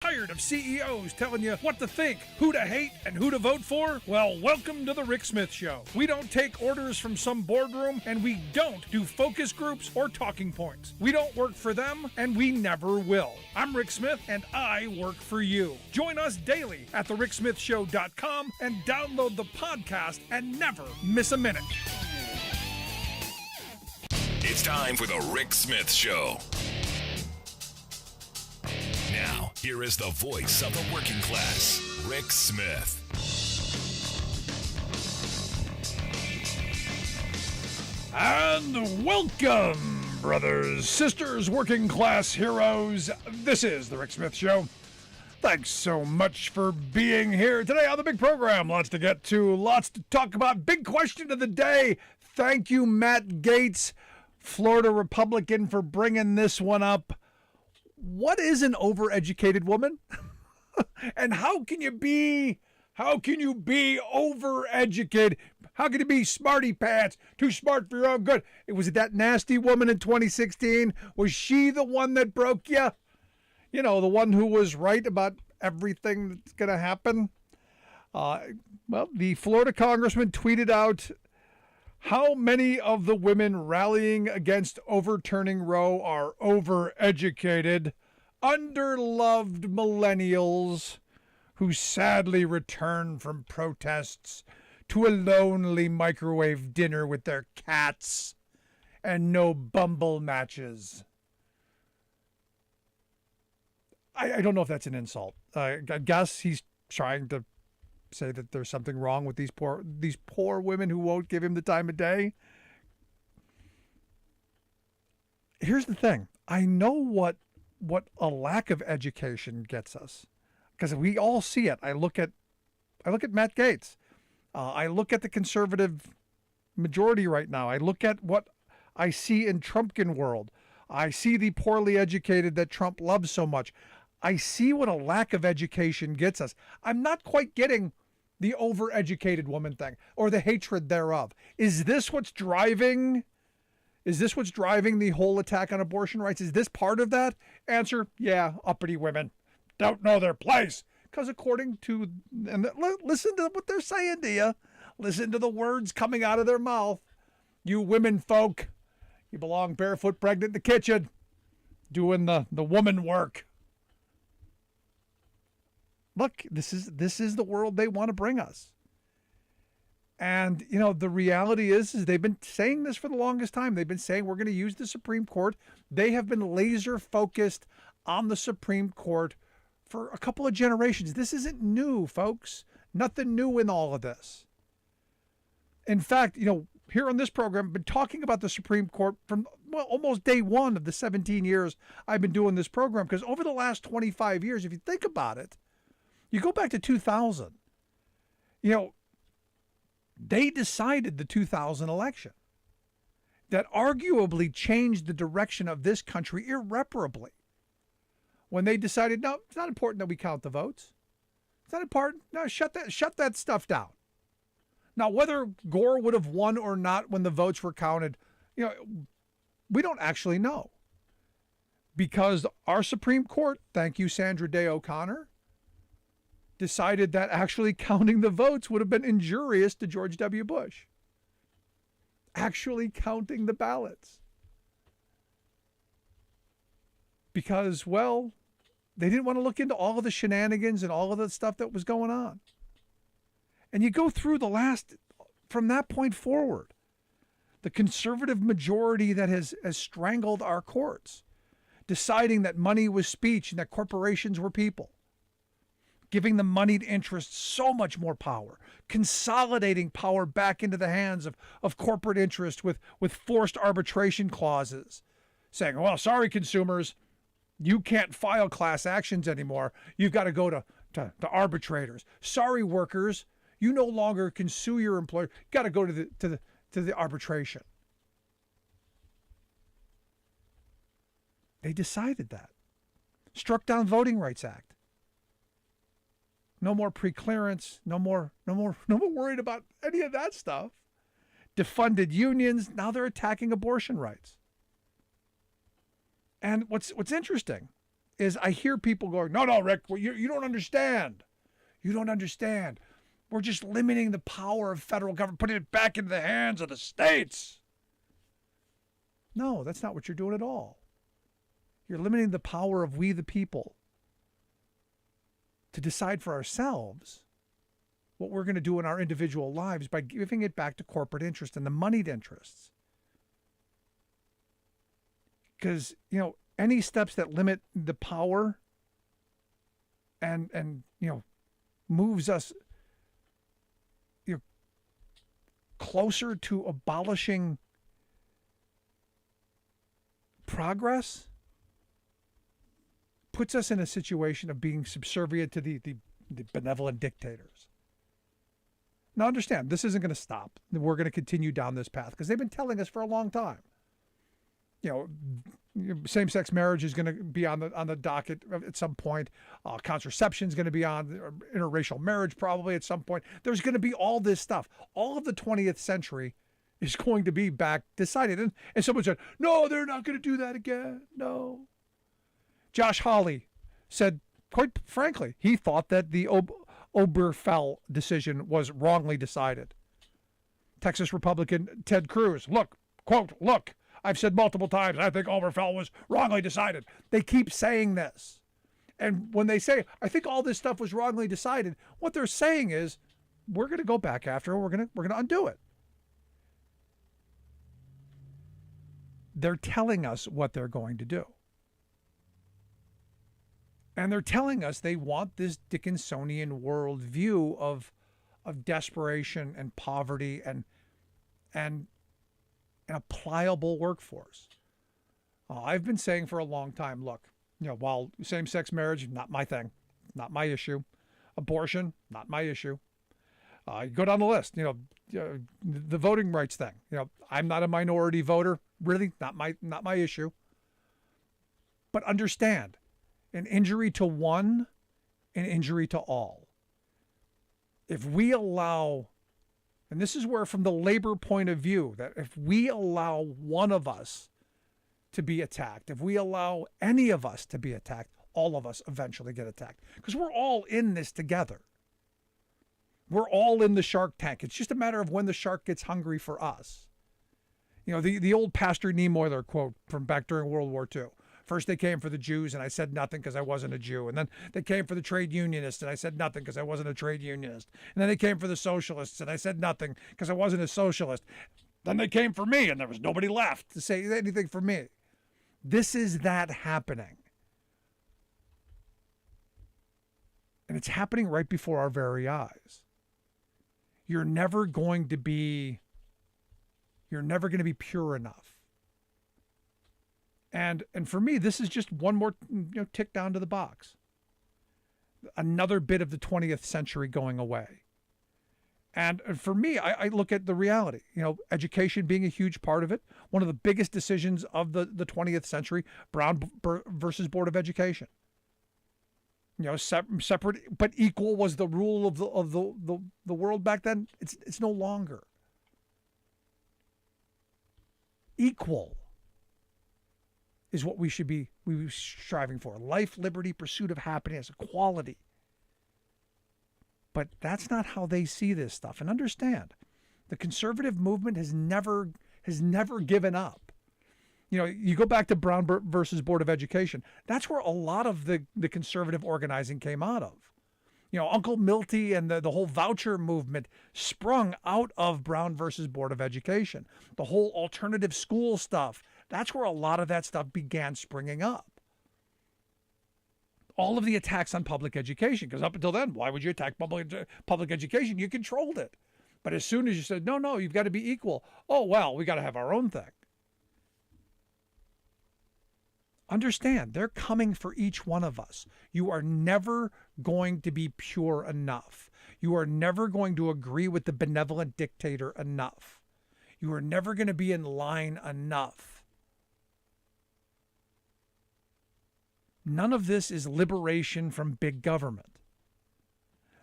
Tired of CEOs telling you what to think, who to hate, and who to vote for? Well, welcome to the Rick Smith Show. We don't take orders from some boardroom, and we don't do focus groups or talking points. We don't work for them, and we never will. I'm Rick Smith, and I work for you. Join us daily at thericksmithshow.com and download the podcast and never miss a minute. It's time for the Rick Smith Show. Now, here is the voice of the working class, Rick Smith. And welcome, brothers, sisters, working class heroes. This is the Rick Smith Show. Thanks so much for being here today on the big program. Lots to get to, lots to talk about. Big question of the day. Thank you, Matt Gaetz, Florida Republican, for bringing this one up. What is an overeducated woman? And how can you be overeducated? How can you be smarty pants, too smart for your own good? Was it that nasty woman in 2016? Was she the one that broke you? You know, the one who was right about everything that's going to happen? Well, the Florida congressman tweeted out, how many of the women rallying against overturning Roe are overeducated, underloved millennials who sadly return from protests to a lonely microwave dinner with their cats and no Bumble matches? I don't know if that's an insult. I guess he's trying to say that there's something wrong with these poor women who won't give him the time of day. Here's the thing. I know what a lack of education gets us, because we all see it. I look at Matt Gaetz. I look at the conservative majority right now. I look at what I see in Trumpkin world. I see the poorly educated that Trump loves so much. I see what a lack of education gets us. I'm not quite getting the overeducated woman thing or the hatred thereof. Is this what's driving the whole attack on abortion rights? Is this part of that? Answer, yeah, uppity women don't know their place. Because according to, and listen to what they're saying to you. Listen to the words coming out of their mouth. You women folk, you belong barefoot pregnant in the kitchen, doing the woman work. Look, this is the world they want to bring us. And, you know, the reality is they've been saying this for the longest time. They've been saying we're going to use the Supreme Court. They have been laser focused on the Supreme Court for a couple of generations. This isn't new, folks. Nothing new in all of this. In fact, you know, here on this program, I've been talking about the Supreme Court from almost day one of the 17 years I've been doing this program. Because over the last 25 years, if you think about it, you go back to 2000, you know, they decided the 2000 election that arguably changed the direction of this country irreparably. When they decided, no, it's not important that we count the votes. It's not important. No, shut that stuff down. Now, whether Gore would have won or not when the votes were counted, you know, we don't actually know. Because our Supreme Court, thank you, Sandra Day O'Connor, decided that actually counting the votes would have been injurious to George W. Bush. Actually counting the ballots. Because, well, they didn't want to look into all of the shenanigans and all of the stuff that was going on. And you go through from that point forward, the conservative majority that has strangled our courts, deciding that money was speech and that corporations were people, giving the moneyed interests so much more power, consolidating power back into the hands of corporate interest with forced arbitration clauses, saying, well, sorry, consumers, you can't file class actions anymore. You've got to go to arbitrators. Sorry, workers, you no longer can sue your employer. You got to go to the arbitration. They decided that. Struck down Voting Rights Act. No more pre-clearance. No more worried about any of that stuff. Defunded unions. Now they're attacking abortion rights. And what's interesting is I hear people going, no, Rick, well, you don't understand. You don't understand. We're just limiting the power of federal government, putting it back into the hands of the states. No, that's not what you're doing at all. You're limiting the power of we the people to decide for ourselves what we're going to do in our individual lives by giving it back to corporate interest and the moneyed interests. Because, any steps that limit the power and moves us closer to abolishing progress puts us in a situation of being subservient to the benevolent dictators. Now understand, this isn't going to stop. We're going to continue down this path because they've been telling us for a long time. Same-sex marriage is going to be on the docket at some point. Contraception is going to be on, interracial marriage probably at some point. There's going to be all this stuff. All of the 20th century is going to be back decided. And someone said, no, they're not going to do that again. No. Josh Hawley said, quite frankly, he thought that the Obergefell decision was wrongly decided. Texas Republican Ted Cruz, look, I've said multiple times, I think Obergefell was wrongly decided. They keep saying this. And when they say, I think all this stuff was wrongly decided, what they're saying is, we're going to go back after, we're going to undo it. They're telling us what they're going to do. And they're telling us they want this Dickinsonian worldview of desperation and poverty and a pliable workforce. I've been saying for a long time, look, while same-sex marriage, not my thing, not my issue. Abortion, not my issue. You go down the list, the voting rights thing. I'm not a minority voter, really, not my issue. But understand, an injury to one, an injury to all. If we allow, and this is where from the labor point of view, that if we allow one of us to be attacked, if we allow any of us to be attacked, all of us eventually get attacked. Because we're all in this together. We're all in the shark tank. It's just a matter of when the shark gets hungry for us. The old Pastor Niemöller quote from back during World War II. First they came for the Jews and I said nothing because I wasn't a Jew. And then they came for the trade unionists and I said nothing because I wasn't a trade unionist. And then they came for the socialists and I said nothing because I wasn't a socialist. Then they came for me and there was nobody left to say anything for me. This is that happening. And it's happening right before our very eyes. You're never going to be pure enough. And for me, this is just one more tick down to the box. Another bit of the 20th century going away. And for me, I look at the reality, education being a huge part of it. One of the biggest decisions of the 20th century, Brown versus Board of Education. Separate but equal was the rule of the world back then. It's no longer. Equal is what we should be striving for. Life, liberty, pursuit of happiness, equality. But that's not how they see this stuff. And understand, the conservative movement has never given up. You go back to Brown versus Board of Education. That's where a lot of the conservative organizing came out of. Uncle Milty and the whole voucher movement sprung out of Brown versus Board of Education. The whole alternative school stuff, that's where a lot of that stuff began springing up. All of the attacks on public education, because up until then, why would you attack public education? You controlled it. But as soon as you said, no, you've got to be equal. Oh, well, we got to have our own thing. Understand, they're coming for each one of us. You are never going to be pure enough. You are never going to agree with the benevolent dictator enough. You are never going to be in line enough. None of this is liberation from big government.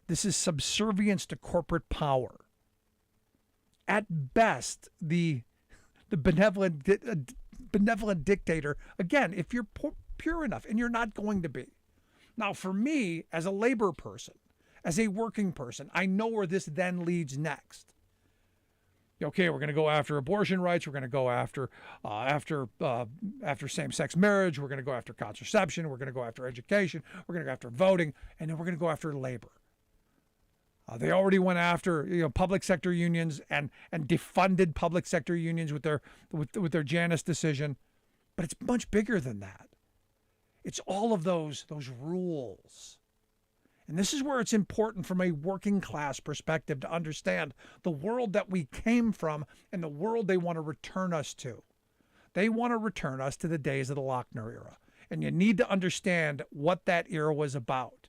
This is subservience to corporate power. At best, the benevolent dictator, again, if you're pure enough, and you're not going to be. Now, for me, as a labor person, as a working person, I know where this then leads next. Okay, we're going to go after abortion rights. We're going to go after same-sex marriage. We're going to go after contraception. We're going to go after education. We're going to go after voting, and then we're going to go after labor. They already went after public sector unions and defunded public sector unions with their Janus decision, but it's much bigger than that. It's all of those rules. And this is where it's important from a working class perspective to understand the world that we came from and the world they want to return us to. They want to return us to the days of the Lochner era. And you need to understand what that era was about.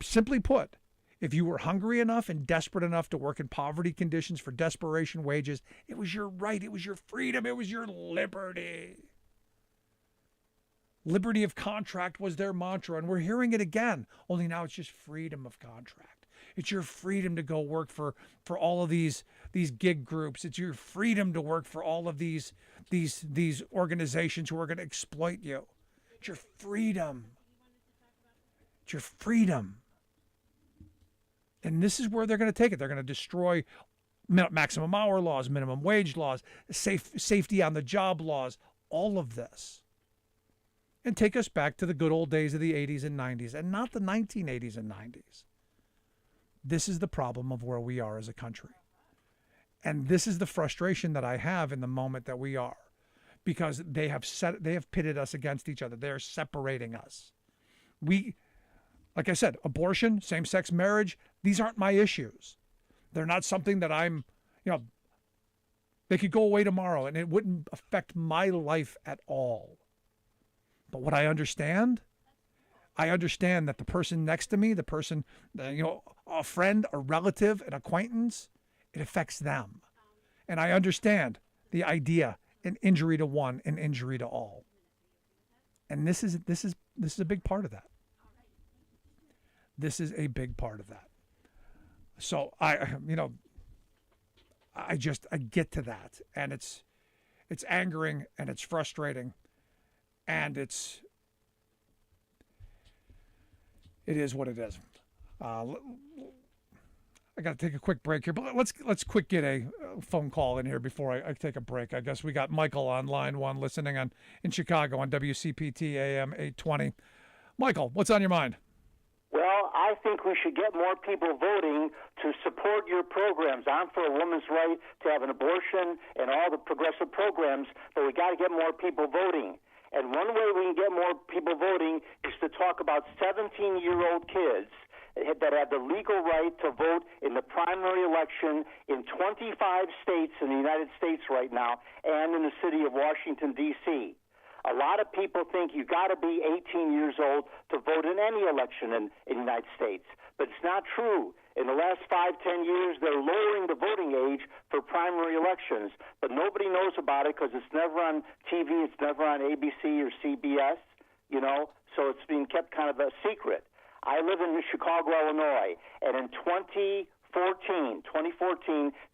Simply put, if you were hungry enough and desperate enough to work in poverty conditions for desperation wages, it was your right, it was your freedom, it was your liberty. Liberty of contract was their mantra, and we're hearing it again, only now it's just freedom of contract. It's your freedom to go work for all of these gig groups. It's your freedom to work for all of these organizations who are going to exploit you. It's your freedom. It's your freedom. And this is where they're going to take it. They're going to destroy maximum hour laws, minimum wage laws, safety on the job laws, all of this. And take us back to the good old days of the 80s and 90s, and not the 1980s and 90s. This is the problem of where we are as a country. And this is the frustration that I have in the moment that we are, because they have pitted us against each other. They're separating us. Like I said, abortion, same-sex marriage, these aren't my issues. They're not something that they could go away tomorrow and it wouldn't affect my life at all. But what I understand that the person next to me, the person, a friend, a relative, an acquaintance, it affects them. And I understand the idea, an injury to one, an injury to all. And this is a big part of that. This is a big part of that. So I get to that, and it's angering and it's frustrating. And it is what it is. I got to take a quick break here, but let's quick get a phone call in here before I take a break. I guess we got Michael on line one listening in Chicago on WCPT AM 820. Michael, what's on your mind? Well, I think we should get more people voting to support your programs. I'm for a woman's right to have an abortion and all the progressive programs, but we got to get more people voting. And one way we can get more people voting is to talk about 17-year-old kids that have the legal right to vote in the primary election in 25 states in the United States right now and in the city of Washington, D.C. A lot of people think you got to be 18 years old to vote in any election in the United States, but it's not true. In the last 5-10 years, they're lowering the voting age for primary elections, but nobody knows about it because it's never on TV, it's never on ABC or CBS, so it's being kept kind of a secret. I live in Chicago, Illinois, and in 2014,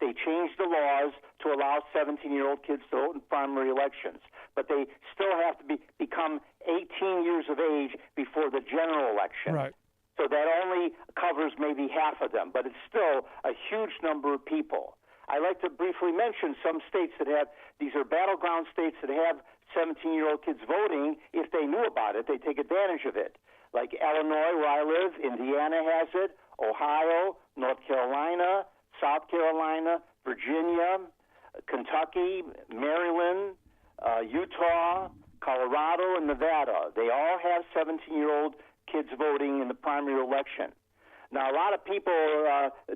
they changed the laws to allow 17-year-old kids to vote in primary elections, but they still have to become 18 years of age before the general election. Right. So that only covers maybe half of them, but it's still a huge number of people. I like to briefly mention some states these are battleground states that have 17-year-old kids voting. If they knew about it, they take advantage of it. Like Illinois, where I live, Indiana has it, Ohio, North Carolina, South Carolina, Virginia, Kentucky, Maryland, Utah, Colorado, and Nevada. They all have 17-year-old kids voting in the primary election. Now, a lot of people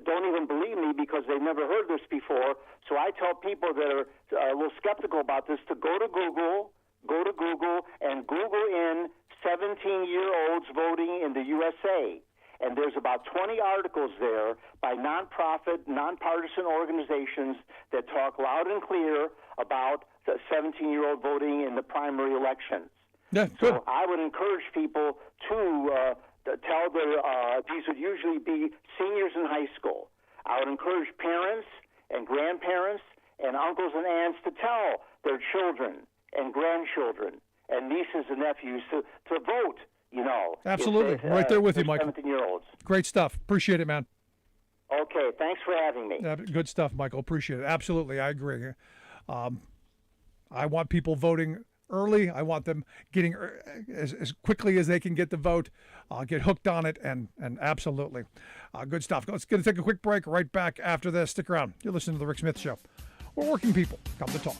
don't even believe me because they've never heard this before. So I tell people that are a little skeptical about this to go to Google and Google in 17-year-olds voting in the USA. And there's about 20 articles there by nonprofit, nonpartisan organizations that talk loud and clear about the 17-year-old voting in the primary elections. Yeah, good. So I would encourage people to tell these would usually be seniors in high school. I would encourage parents and grandparents and uncles and aunts to tell their children and grandchildren and nieces and nephews to vote. Absolutely. Right there with you, Michael. 17-year-olds. Great stuff. Appreciate it, man. Okay, thanks for having me. Good stuff, Michael. Appreciate it. Absolutely, I agree. I want people voting early. I want them getting as quickly as they can get the vote, get hooked on it, and absolutely. Good stuff. Let's take a quick break. Right back after this. Stick around. You're listening to The Rick Smith Show. We're working people. Come to talk.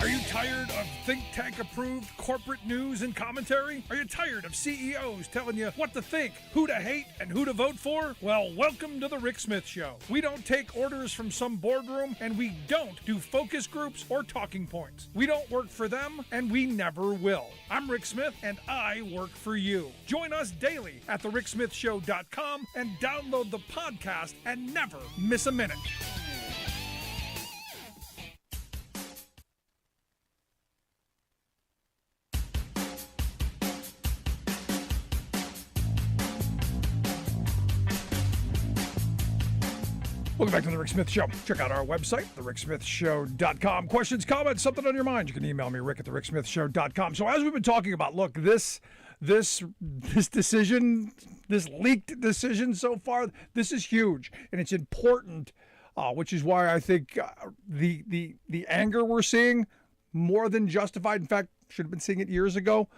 Are you tired of think tank approved corporate news and commentary? Are you tired of CEOs telling you what to think, who to hate, and who to vote for? Well, welcome to The Rick Smith Show. We don't take orders from some boardroom, and we don't do focus groups or talking points. We don't work for them, and we never will. I'm Rick Smith, and I work for you. Join us daily at thericksmithshow.com and download the podcast and never miss a minute. Welcome back to The Rick Smith Show. Check out our website, thericksmithshow.com. Questions, comments, something on your mind, you can email me, rick at thericksmithshow.com. So as we've been talking about, look, this decision, this leaked decision so far, this is huge, and it's important, which is why I think the anger we're seeing, more than justified. In fact, should have been seeing it years ago.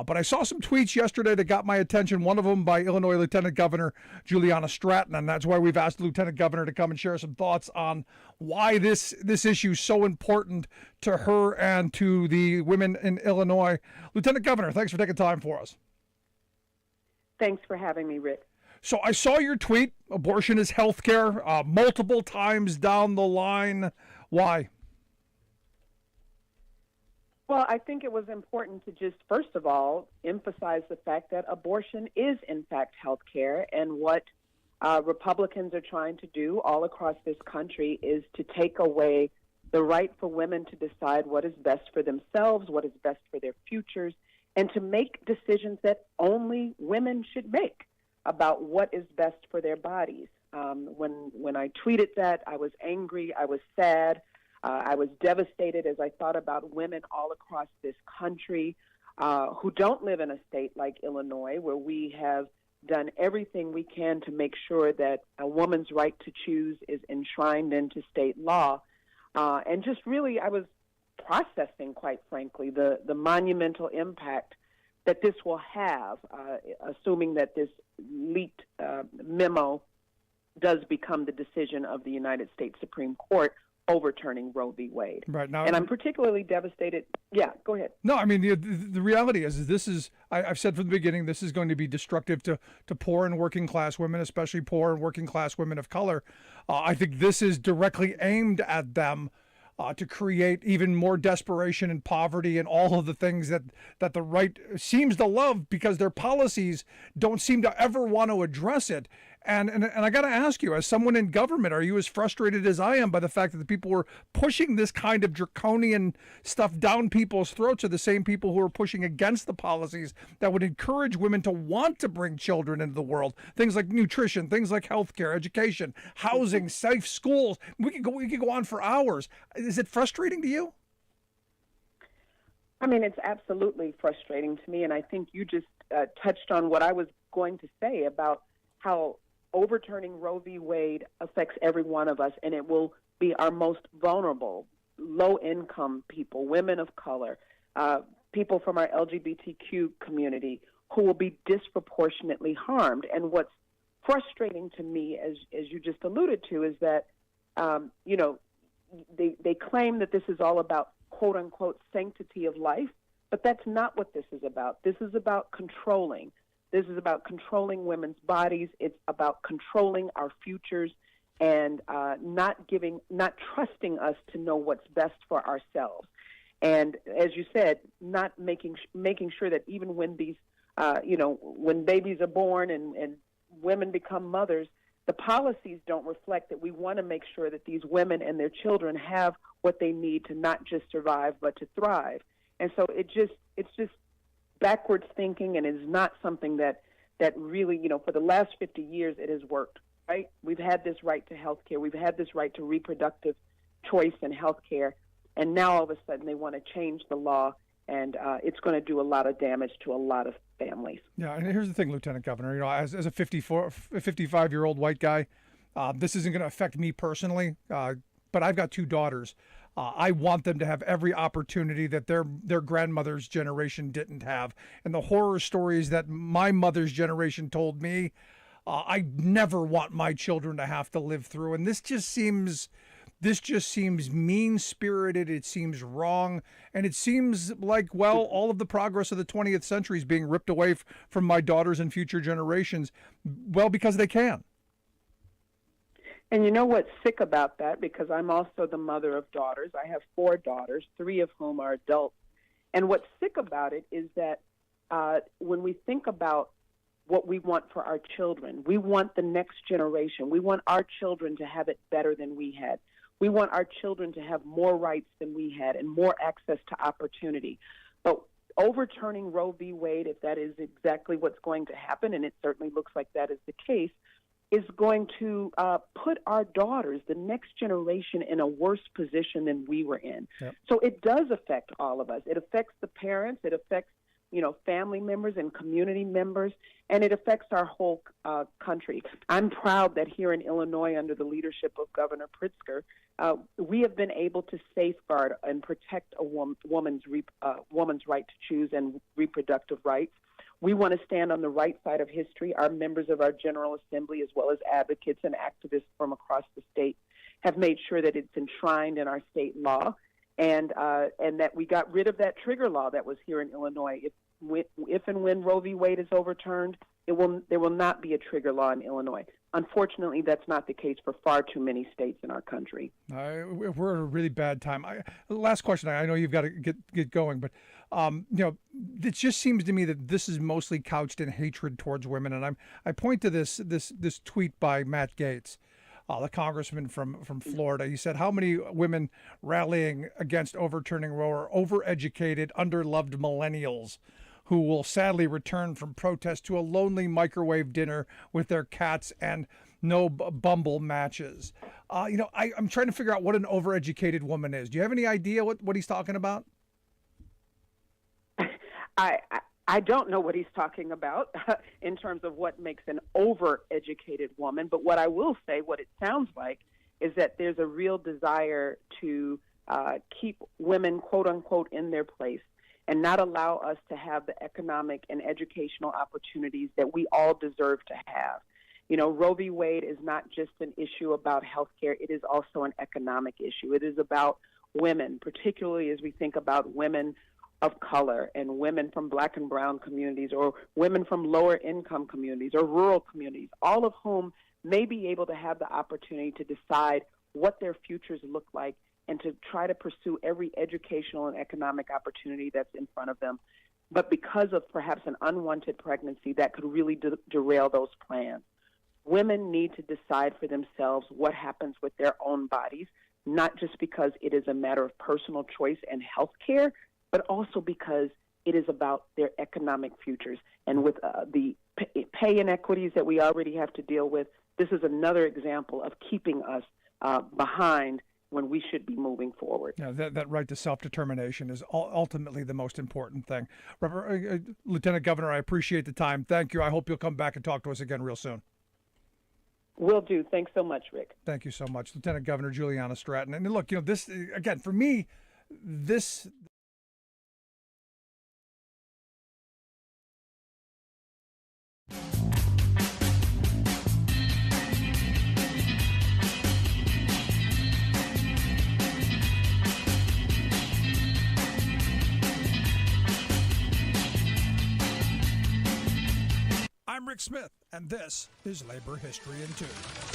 But I saw some tweets yesterday that got my attention, one of them by Illinois Lieutenant Governor Juliana Stratton, and that's why we've asked the Lieutenant Governor to come and share some thoughts on why this issue is so important to her and to the women in Illinois. Lieutenant Governor, thanks for taking time for us. Thanks for having me, Rick. So I saw your tweet, abortion is health care, multiple times down the line. Why? Well, I think it was important to just, first of all, emphasize the fact that abortion is, in fact, health care. And what Republicans are trying to do all across this country is to take away the right for women to decide what is best for themselves, what is best for their futures, and to make decisions that only women should make about what is best for their bodies. When I tweeted that, I was angry, I was sad. I was devastated as I thought about women all across this country who don't live in a state like Illinois, where we have done everything we can to make sure that a woman's right to choose is enshrined into state law. And just really, I was processing, quite frankly, the monumental impact that this will have, assuming that this leaked memo does become the decision of the United States Supreme Court overturning Roe v. Wade. Right now, and I'm particularly devastated. Yeah, go ahead. No, I mean, the reality is this is, I've said from the beginning, this is going to be destructive to poor and working class women, especially poor and working class women of color. I think this is directly aimed at them to create even more desperation and poverty and all of the things that the right seems to love, because their policies don't seem to ever want to address it. And I got to ask you, as someone in government, are you as frustrated as I am by the fact that the people who are pushing this kind of draconian stuff down people's throats are the same people who are pushing against the policies that would encourage women to want to bring children into the world? Things like nutrition, things like healthcare, education, housing, safe schools. We could go on for hours. Is it frustrating to you? I mean, it's absolutely frustrating to me, and I think you just touched on what I was going to say about how overturning Roe v. Wade affects every one of us, and it will be our most vulnerable, low-income people, women of color, people from our LGBTQ community who will be disproportionately harmed. And what's frustrating to me, as you just alluded to, is that, they claim that this is all about, quote-unquote, sanctity of life, but that's not what this is about. This is about controlling. This is about controlling women's bodies. It's about controlling our futures and not trusting us to know what's best for ourselves. And as you said, not making sure that even when these, when babies are born and women become mothers, the policies don't reflect that we want to make sure that these women and their children have what they need to not just survive but to thrive. And so it's just backwards thinking, and is not something that that really, for the last 50 years, it has worked, right? We've had this right to health care. We've had this right to reproductive choice in health care. And now all of a sudden they want to change the law, and it's going to do a lot of damage to a lot of families. Yeah, and here's the thing, Lieutenant Governor. As a 55-year-old white guy, this isn't going to affect me personally, but I've got two daughters. I want them to have every opportunity that their grandmother's generation didn't have. And the horror stories that my mother's generation told me, I never want my children to have to live through. And this just seems mean-spirited. It seems wrong. And it seems like, well, all of the progress of the 20th century is being ripped away from my daughters and future generations, well, because they can. And you know what's sick about that? Because I'm also the mother of daughters. I have 4 daughters, 3 of whom are adults. And what's sick about it is that when we think about what we want for our children, we want the next generation. We want our children to have it better than we had. We want our children to have more rights than we had and more access to opportunity. But overturning Roe v. Wade, if that is exactly what's going to happen, and it certainly looks like that is the case, is going to put our daughters, the next generation, in a worse position than we were in. Yep. So it does affect all of us. It affects the parents. It affects, family members and community members, and it affects our whole country. I'm proud that here in Illinois, under the leadership of Governor Pritzker, we have been able to safeguard and protect a woman's right to choose and reproductive rights. We want to stand on the right side of history. Our members of our General Assembly, as well as advocates and activists from across the state, have made sure that it's enshrined in our state law, and that we got rid of that trigger law that was here in Illinois. If and when Roe v. Wade is overturned, there will not be a trigger law in Illinois. Unfortunately, that's not the case for far too many states in our country. We're at a really bad time. Last question. I know you've got to get going, but it just seems to me that this is mostly couched in hatred towards women. And I point to this tweet by Matt Gaetz, the congressman from Florida. He said, "How many women rallying against overturning Roe are overeducated, underloved millennials who will sadly return from protest to a lonely microwave dinner with their cats and no Bumble matches." I'm trying to figure out what an overeducated woman is. Do you have any idea what he's talking about? I don't know what he's talking about in terms of what makes an overeducated woman, but what I will say, what it sounds like, is that there's a real desire to keep women, quote unquote, in their place and not allow us to have the economic and educational opportunities that we all deserve to have. Roe v. Wade is not just an issue about health care. It is also an economic issue. It is about women, particularly as we think about women of color and women from black and brown communities, or women from lower income communities or rural communities, all of whom may be able to have the opportunity to decide what their futures look like and to try to pursue every educational and economic opportunity that's in front of them. But because of perhaps an unwanted pregnancy, that could really derail those plans. Women need to decide for themselves what happens with their own bodies, not just because it is a matter of personal choice and health care, but also because it is about their economic futures. And with the pay inequities that we already have to deal with, this is another example of keeping us behind when we should be moving forward. Yeah, that right to self-determination is ultimately the most important thing. Lieutenant Governor, I appreciate the time. Thank you. I hope you'll come back and talk to us again real soon. Will do. Thanks so much, Rick. Thank you so much, Lieutenant Governor Juliana Stratton. And look, this, again, for me, this... I'm Rick Smith, and this is Labor History in 2.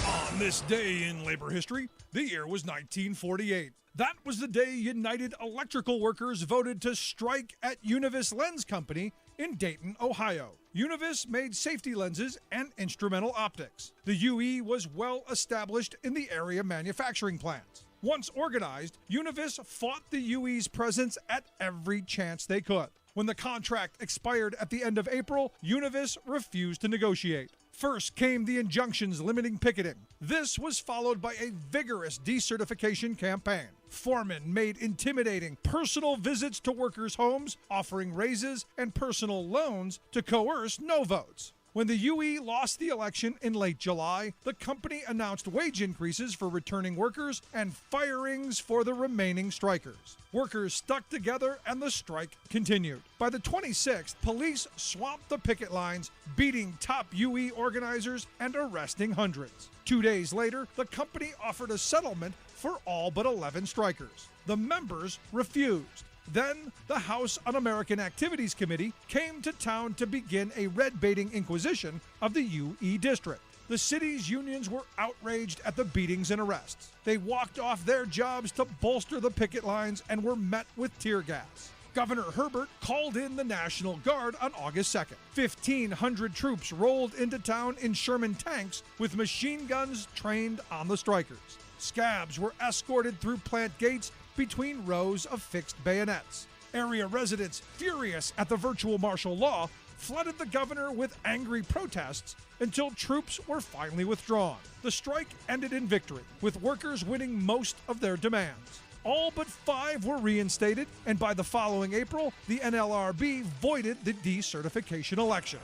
On this day in labor history, the year was 1948. That was the day United Electrical Workers voted to strike at Univis Lens Company in Dayton, Ohio. Univis made safety lenses and instrumental optics. The UE was well established in the area manufacturing plants. Once organized, Univis fought the UE's presence at every chance they could. When the contract expired at the end of April, Univis refused to negotiate. First came the injunctions limiting picketing. This was followed by a vigorous decertification campaign. Foremen made intimidating personal visits to workers' homes, offering raises and personal loans to coerce no votes. When the UE lost the election in late July, the company announced wage increases for returning workers and firings for the remaining strikers. Workers stuck together and the strike continued. By the 26th, police swamped the picket lines, beating top UE organizers and arresting hundreds. 2 days later, the company offered a settlement for all but 11 strikers. The members refused. Then, the House Un-American Activities Committee came to town to begin a red-baiting inquisition of the UE district. The city's unions were outraged at the beatings and arrests. They walked off their jobs to bolster the picket lines and were met with tear gas. Governor Herbert called in the National Guard on August 2nd. 1,500 troops rolled into town in Sherman tanks with machine guns trained on the strikers. Scabs were escorted through plant gates between rows of fixed bayonets. Area residents, furious at the virtual martial law, flooded the governor with angry protests until troops were finally withdrawn. The strike ended in victory, with workers winning most of their demands. All but 5 were reinstated, and by the following April, the NLRB voided the decertification election.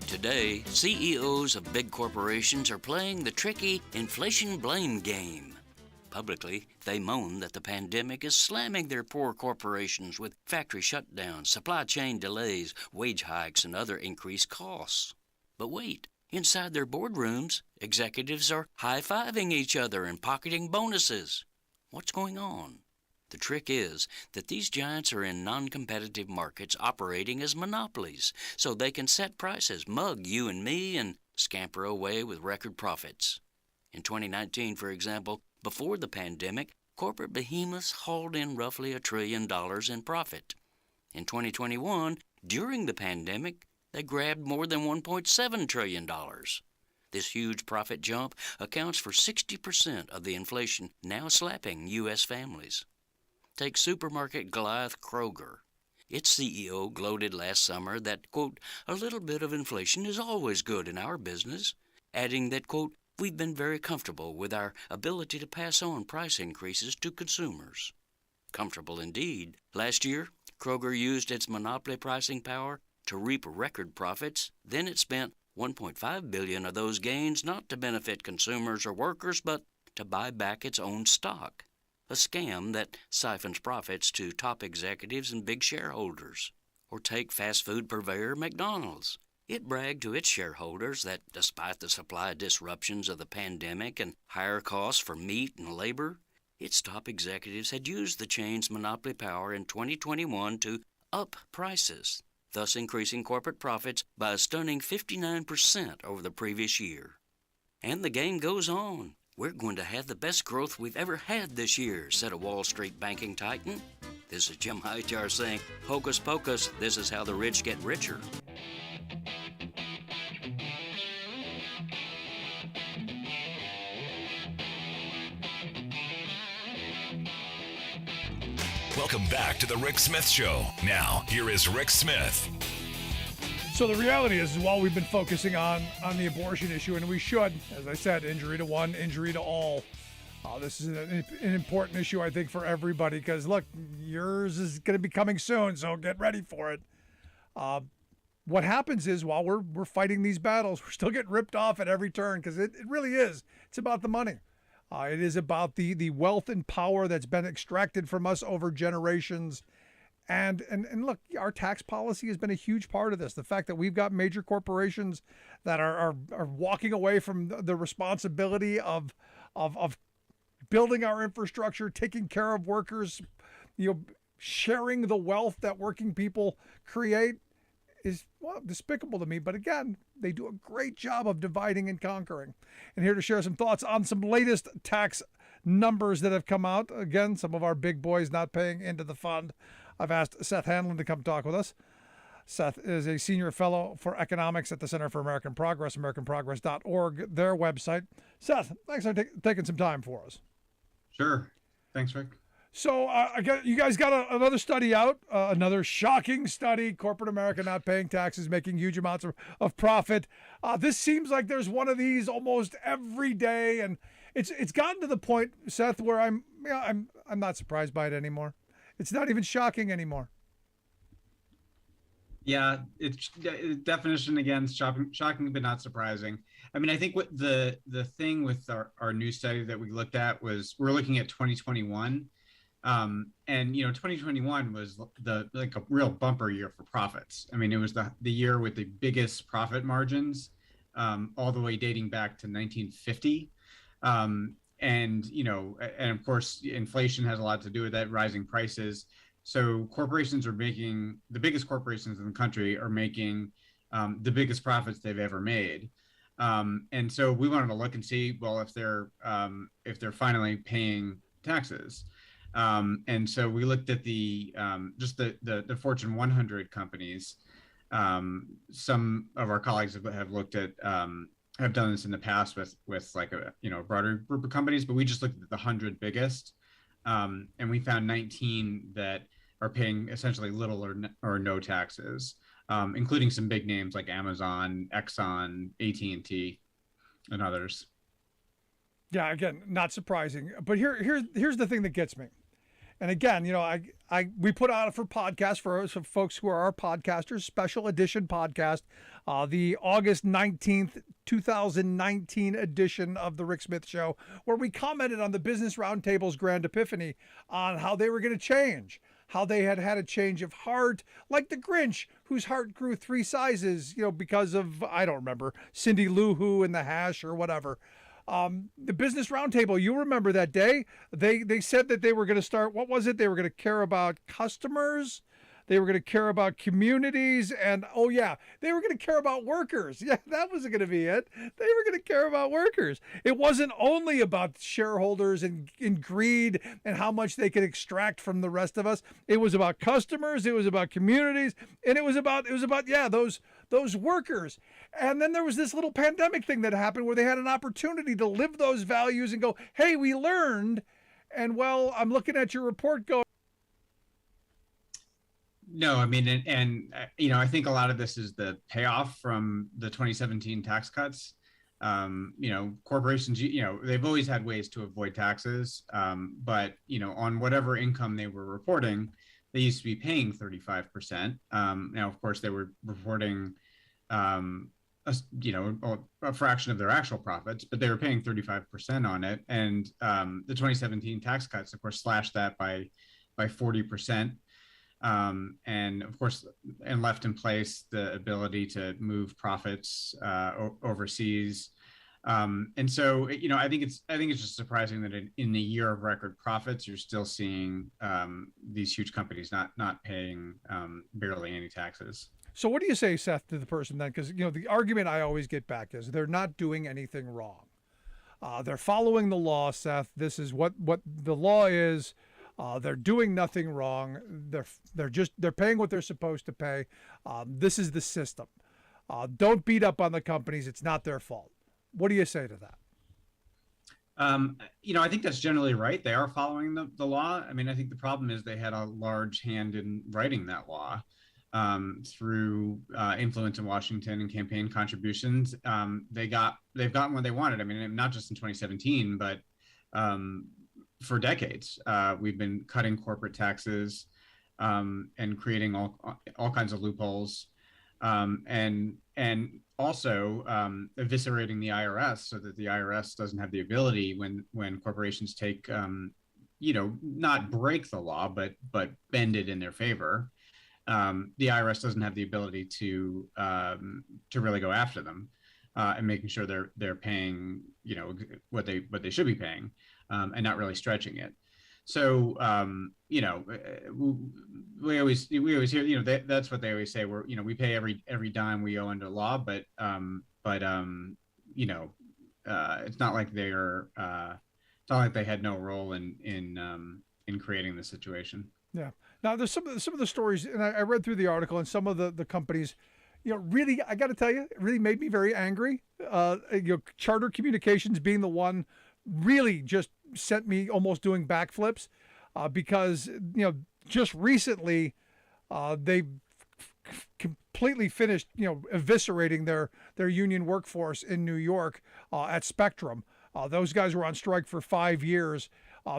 Today, CEOs of big corporations are playing the tricky inflation blame game. Publicly, they moan that the pandemic is slamming their poor corporations with factory shutdowns, supply chain delays, wage hikes, and other increased costs. But wait, inside their boardrooms, executives are high-fiving each other and pocketing bonuses. What's going on? The trick is that these giants are in non-competitive markets operating as monopolies, so they can set prices, mug you and me, and scamper away with record profits. In 2019, for example, before the pandemic, corporate behemoths hauled in roughly $1 trillion in profit. In 2021, during the pandemic, they grabbed more than $1.7 trillion. This huge profit jump accounts for 60% of the inflation now slapping U.S. families. Take supermarket Goliath Kroger. Its CEO gloated last summer that, quote, a little bit of inflation is always good in our business, adding that, quote, we've been very comfortable with our ability to pass on price increases to consumers. Comfortable indeed. Last year, Kroger used its monopoly pricing power to reap record profits. Then it spent $1.5 billion of those gains not to benefit consumers or workers, but to buy back its own stock. A scam that siphons profits to top executives and big shareholders. Or take fast food purveyor McDonald's. It bragged to its shareholders that despite the supply disruptions of the pandemic and higher costs for meat and labor, its top executives had used the chain's monopoly power in 2021 to up prices, thus increasing corporate profits by a stunning 59% over the previous year. And the game goes on. We're going to have the best growth we've ever had this year, said a Wall Street banking titan. This is Jim Hightower saying, hocus pocus, this is how the rich get richer. Welcome back to the Rick Smith Show. Now, here is Rick Smith. So the reality is, while we've been focusing on the abortion issue, and we should, as I said, injury to one, injury to all, this is an important issue, I think, for everybody, because, look, yours is going to be coming soon, so get ready for it. What happens is, while we're fighting these battles, we're still getting ripped off at every turn, because it really is. It's about the money. It is about the wealth and power that's been extracted from us over generations. And look, our tax policy has been a huge part of this. The fact that we've got major corporations that are walking away from the responsibility of building our infrastructure, taking care of workers, sharing the wealth that working people create is, well, despicable to me. But again, they do a great job of dividing and conquering. And here to share some thoughts on some latest tax numbers that have come out. Again, some of our big boys not paying into the fund. I've asked Seth Hanlon to come talk with us. Seth is a senior fellow for economics at the Center for American Progress, americanprogress.org, their website. Seth, thanks for taking some time for us. Sure. Thanks, Rick. So you guys got another study out, another shocking study. Corporate America not paying taxes, making huge amounts of profit. This seems like there's one of these almost every day, and it's gotten to the point, Seth, where I'm not surprised by it anymore. It's not even shocking anymore. Yeah, it's definition again, shocking but not surprising. I mean, I think what the thing with our new study that we looked at was we're looking at 2021. And 2021 was like a real bumper year for profits. I mean, it was the year with the biggest profit margins, all the way dating back to 1950. And of course, inflation has a lot to do with that, rising prices. So the biggest corporations in the country are making the biggest profits they've ever made. And so we wanted to look and see, well, if they're finally paying taxes. And so we looked at the Fortune 100 companies. Some of our colleagues have looked at have done this in the past with like a broader group of companies, but we just looked at the 100 biggest, and we found 19 that are paying essentially little or no taxes, including some big names like Amazon, Exxon, AT&T, and others. Yeah, again, not surprising. But here's the thing that gets me. And again, we put out for podcasts for folks who are our podcasters, special edition podcast, the August 19th, 2019 edition of the Rick Smith Show, where we commented on the Business Roundtable's grand epiphany on how they were going to change, how they had a change of heart, like the Grinch, whose heart grew 3 sizes, because of, I don't remember, Cindy Lou Who and the hash or whatever. The Business Roundtable, you remember that day? They said that they were going to start, what was it? They were going to care about customers. They were going to care about communities. And, oh, yeah, they were going to care about workers. Yeah, that was going to be it. They were going to care about workers. It wasn't only about shareholders and greed and how much they could extract from the rest of us. It was about customers. It was about communities. And it was about those workers. And then there was this little pandemic thing that happened where they had an opportunity to live those values and go, hey, we learned. And, well, I'm looking at your report going. No, I mean, and I think a lot of this is the payoff from the 2017 tax cuts. Corporations, they've always had ways to avoid taxes, but on whatever income they were reporting, they used to be paying 35%. Now, of course, they were reporting, a fraction of their actual profits, but they were paying 35% on it. And the 2017 tax cuts, of course, slashed that by 40%. And of course, and left in place the ability to move profits overseas. And so, I think it's just surprising that in the year of record profits, you're still seeing these huge companies not paying barely any taxes. So what do you say, Seth, to the person then? Because, the argument I always get back is they're not doing anything wrong. They're following the law, Seth. This is what the law is. They're doing nothing wrong. They're paying what they're supposed to pay. This is the system. Don't beat up on the companies. It's not their fault. What do you say to that? I think that's generally right. They are following the law. I mean, I think the problem is they had a large hand in writing that law through influence in Washington and campaign contributions. They've gotten what they wanted. I mean, not just in 2017, but for decades. We've been cutting corporate taxes and creating all kinds of loopholes, and also eviscerating the IRS so that the IRS doesn't have the ability when corporations take not break the law but bend it in their favor. The IRS doesn't have the ability to really go after them and making sure they're paying what they should be paying. And not really stretching it. So, we always hear, that's what they always say. We pay every dime we owe under law, but it's not like it's not like they had no role in creating the situation. Yeah. Now there's some of the stories, and I read through the article, and some of the companies, really, I got to tell you, it really made me very angry. Charter Communications being the one really just sent me almost doing backflips. because just recently they completely finished eviscerating their union workforce in New York at Spectrum. Those guys were on strike for 5 years.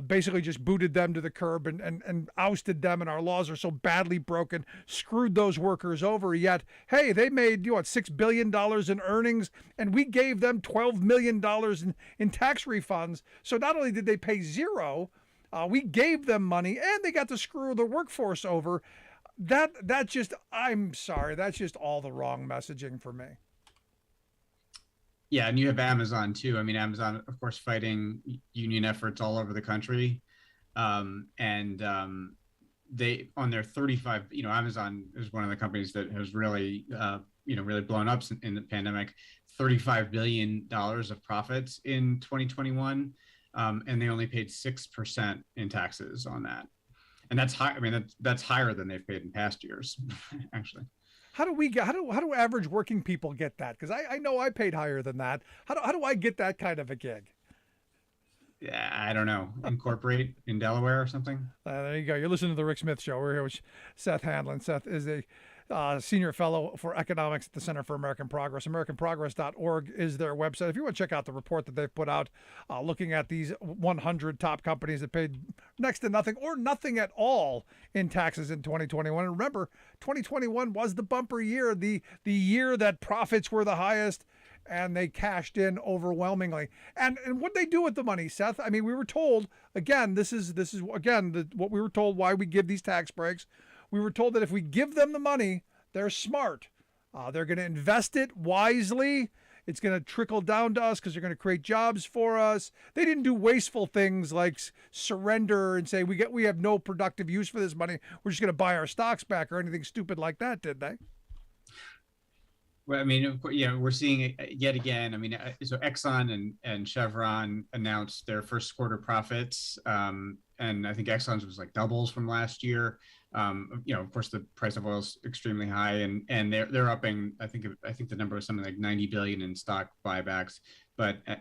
Basically just booted them to the curb and ousted them, and our laws are so badly broken, screwed those workers over. Yet, hey, they made $6 billion in earnings, and we gave them $12 million in tax refunds. So not only did they pay zero, we gave them money, and they got to screw the workforce over. I'm sorry, that's just all the wrong messaging for me. Yeah, and you have Amazon too. I mean, Amazon, of course, fighting union efforts all over the country, they on their 35. Amazon is one of the companies that has really, really blown up in the pandemic. $35 billion of profits in 2021, and they only paid 6% in taxes on that, and that's high. I mean, that's higher than they've paid in past years, actually. How do average working people get that? Because I know I paid higher than that. How do I get that kind of a gig? Yeah, I don't know. Incorporate in Delaware or something. There you go. You're listening to the Rick Smith Show. We're here with Seth Handlin. Seth is a senior fellow for economics at the Center for American Progress. AmericanProgress.org is their website. If you want to check out the report that they've put out looking at these 100 top companies that paid next to nothing or nothing at all in taxes in 2021. And remember, 2021 was the bumper year, the year that profits were the highest, and they cashed in overwhelmingly. And what they do with the money, Seth? I mean, we were told, again, this is again what we were told why we give these tax breaks. We were told that if we give them the money, they're smart. They're going to invest it wisely. It's going to trickle down to us because they're going to create jobs for us. They didn't do wasteful things like surrender and say we have no productive use for this money. We're just going to buy our stocks back or anything stupid like that, did they? Well, I mean, yeah, we're seeing it yet again. I mean, so Exxon and Chevron announced their first quarter profits, and I think Exxon's was like doubles from last year. Of course, the price of oil is extremely high, and they're upping. I think the number was something like 90 billion in stock buybacks,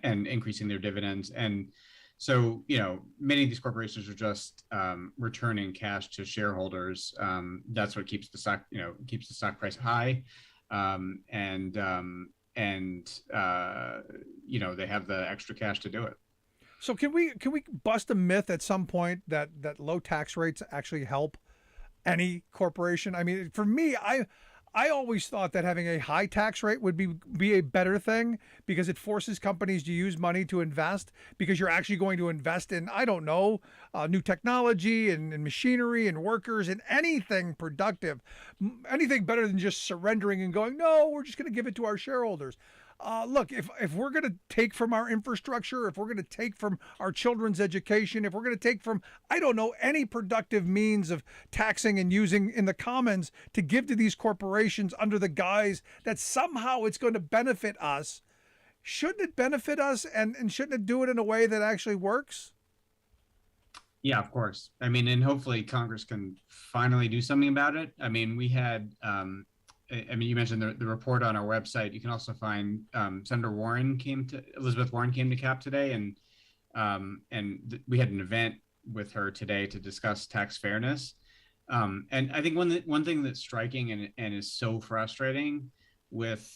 and increasing their dividends. And so, many of these corporations are just returning cash to shareholders. That's what keeps the stock price high. They have the extra cash to do it. So can we bust a myth at some point that low tax rates actually help any corporation? I mean, for me, I always thought that having a high tax rate would be a better thing because it forces companies to use money to invest, because you're actually going to invest in, I don't know, new technology and machinery and workers and anything productive, anything better than just surrendering and going, no, we're just going to give it to our shareholders. Look, if we're going to take from our infrastructure, if we're going to take from our children's education, if we're going to take from, I don't know, any productive means of taxing and using in the commons to give to these corporations under the guise that somehow it's going to benefit us, shouldn't it benefit us and shouldn't it do it in a way that actually works? Yeah, of course. I mean, and hopefully Congress can finally do something about it. I mean, we had, you mentioned the report on our website. You can also find Elizabeth Warren came to CAP today, and we had an event with her today to discuss tax fairness. And I think one thing that's striking and is so frustrating with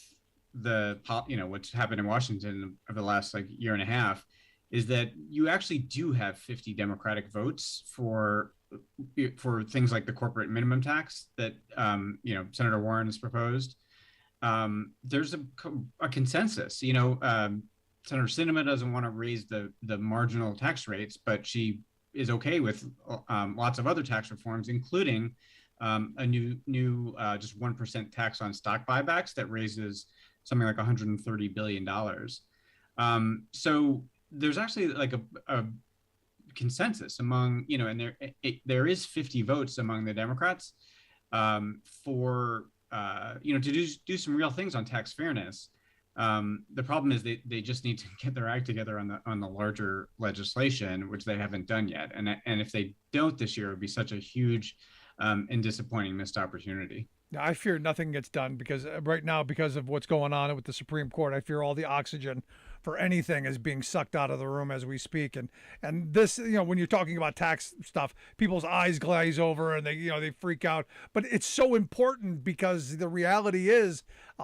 what's happened in Washington over the last year and a half is that you actually do have 50 Democratic votes for things like the corporate minimum tax that Senator Warren has proposed. There's a consensus. Senator Sinema doesn't want to raise the marginal tax rates, but she is okay with lots of other tax reforms, including a new just 1% tax on stock buybacks that raises something like $130 billion. So there's actually a consensus among, and there is 50 votes among the Democrats for to do some real things on tax fairness. The problem is they just need to get their act together on the larger legislation, which they haven't done yet. And if they don't this year, it would be such a huge and disappointing missed opportunity. I fear nothing gets done because right now, because of what's going on with the Supreme Court, I fear all the oxygen for anything is being sucked out of the room as we speak. And this, when you're talking about tax stuff, people's eyes glaze over and they freak out. But it's so important because the reality is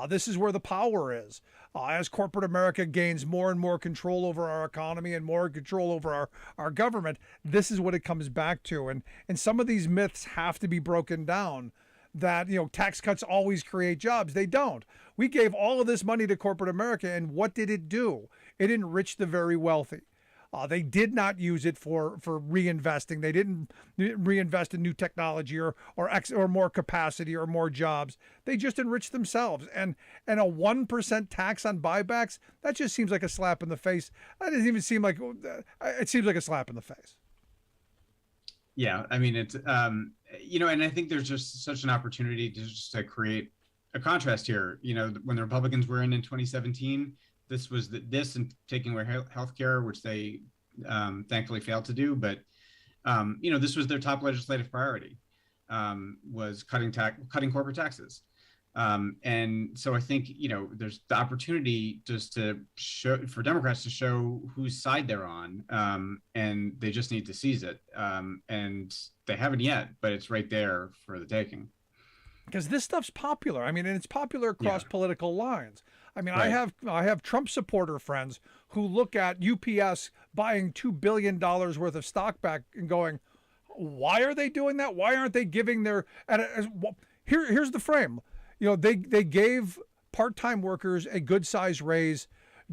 this is where the power is. As corporate America gains more and more control over our economy and more control over our government, this is what it comes back to. And some of these myths have to be broken down, that tax cuts always create jobs. They don't. We gave all of this money to corporate America, and what did it do? It enriched the very wealthy. They did not use it for reinvesting. They didn't reinvest in new technology or more capacity or more jobs. They just enriched themselves. And a 1% tax on buybacks, that just seems like a slap in the face. That doesn't even seem like it seems like a slap in the face. Yeah, I mean, it's and I think there's just such an opportunity to create a contrast here. When the Republicans were in 2017. This was this and taking away healthcare, which they thankfully failed to do. But this was their top legislative priority, was cutting corporate taxes. And so I think there's the opportunity just to show for Democrats to show whose side they're on, and they just need to seize it. And they haven't yet, but it's right there for the taking. Because this stuff's popular. I mean, and it's popular across political lines. I mean, right. I have Trump supporter friends who look at UPS buying $2 billion worth of stock back and going, why are they doing that? Why aren't they giving their here's the frame. They gave part-time workers a good size raise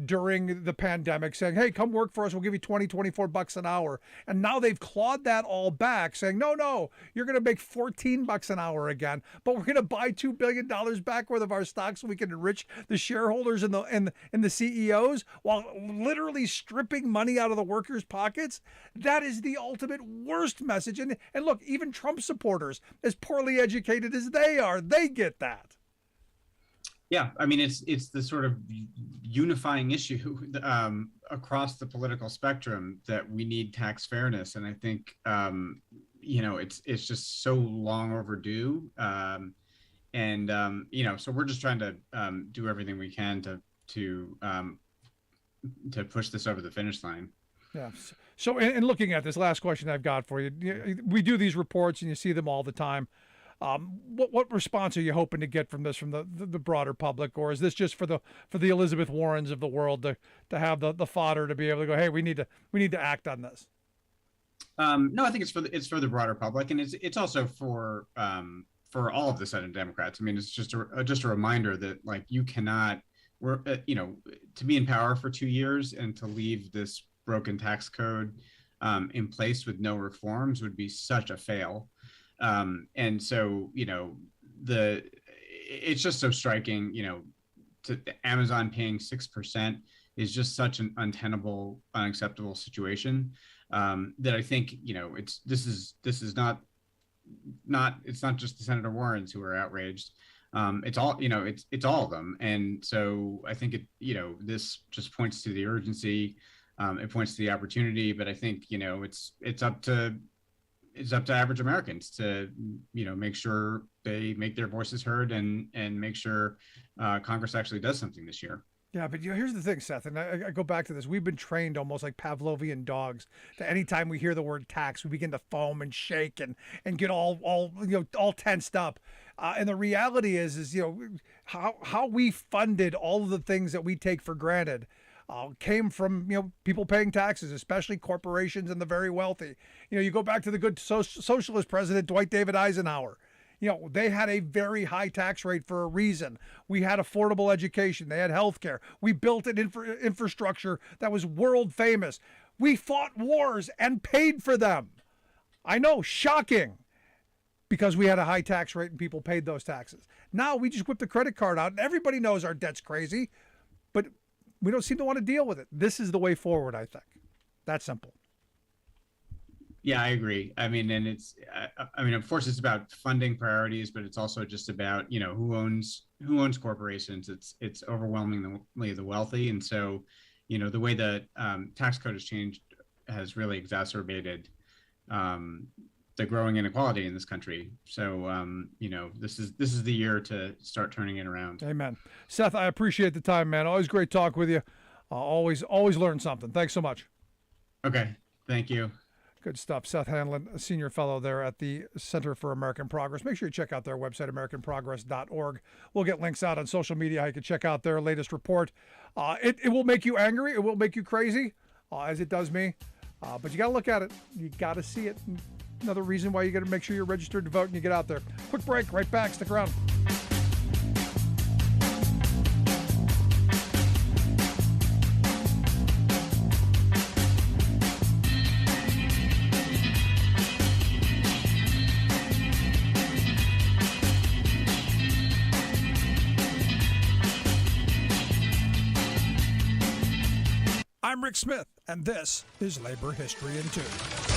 during the pandemic, saying, hey, come work for us. We'll give you $24 an hour. And now they've clawed that all back, saying, no, you're going to make $14 an hour again, but we're going to buy $2 billion back worth of our stock so we can enrich the shareholders and the CEOs while literally stripping money out of the workers' pockets. That is the ultimate worst message. And look, even Trump supporters, as poorly educated as they are, they get that. Yeah, I mean, it's the sort of unifying issue across the political spectrum that we need tax fairness, and I think it's just so long overdue, so we're just trying to do everything we can to push this over the finish line. Yeah. So, in looking at this, last question I've got for you, we do these reports and you see them all the time. What response are you hoping to get from this, from the broader public, or is this just for the Elizabeth Warrens of the world to have the fodder to be able to go, hey, we need to act on this? No, I think it's for the broader public, and it's also for all of the Senate Democrats. I mean, it's just a reminder that you cannot to be in power for 2 years and to leave this broken tax code in place with no reforms would be such a fail. And so, it's just so striking, to Amazon paying 6% is just such an untenable, unacceptable situation, that I think, this is not just the Senator Warrens who are outraged. It's all, it's all of them. And so I think this just points to the urgency. It points to the opportunity, but I think, it's up to average Americans to, make sure they make their voices heard and make sure Congress actually does something this year. Yeah, but here's the thing, Seth, and I go back to this. We've been trained almost like Pavlovian dogs that anytime we hear the word tax, we begin to foam and shake and get all tensed up. And the reality is how we funded all of the things that we take for granted. Came from people paying taxes, especially corporations and the very wealthy. You go back to the good socialist president Dwight David Eisenhower. They had a very high tax rate for a reason. We had affordable education. They had health care. We built an infrastructure that was world famous. We fought wars and paid for them. I know, shocking, because we had a high tax rate and people paid those taxes. Now we just whip the credit card out and everybody knows our debt's crazy, but we don't seem to want to deal with it. This is the way forward, I think. That's simple. Yeah, I agree. I mean, and of course, it's about funding priorities, but it's also just about who owns corporations. It's overwhelmingly the wealthy, and so the way the tax code has changed has really exacerbated the growing inequality in this country. So this is the year to start turning it around. Amen. Seth, I appreciate the time, man. Always great talk with you. Always learn something. Thanks so much. Okay. Thank you. Good stuff. Seth Hanlon, a senior fellow there at the Center for American Progress. Make sure you check out their website, americanprogress.org. We'll get links out on social media how you can check out their latest report. It will make you angry. It will make you crazy, as it does me. But you got to look at it. You got to see it. Another reason why you got to make sure you're registered to vote and you get out there. Quick break. Right back. Stick around. I'm Rick Smith, and this is Labor History in 2.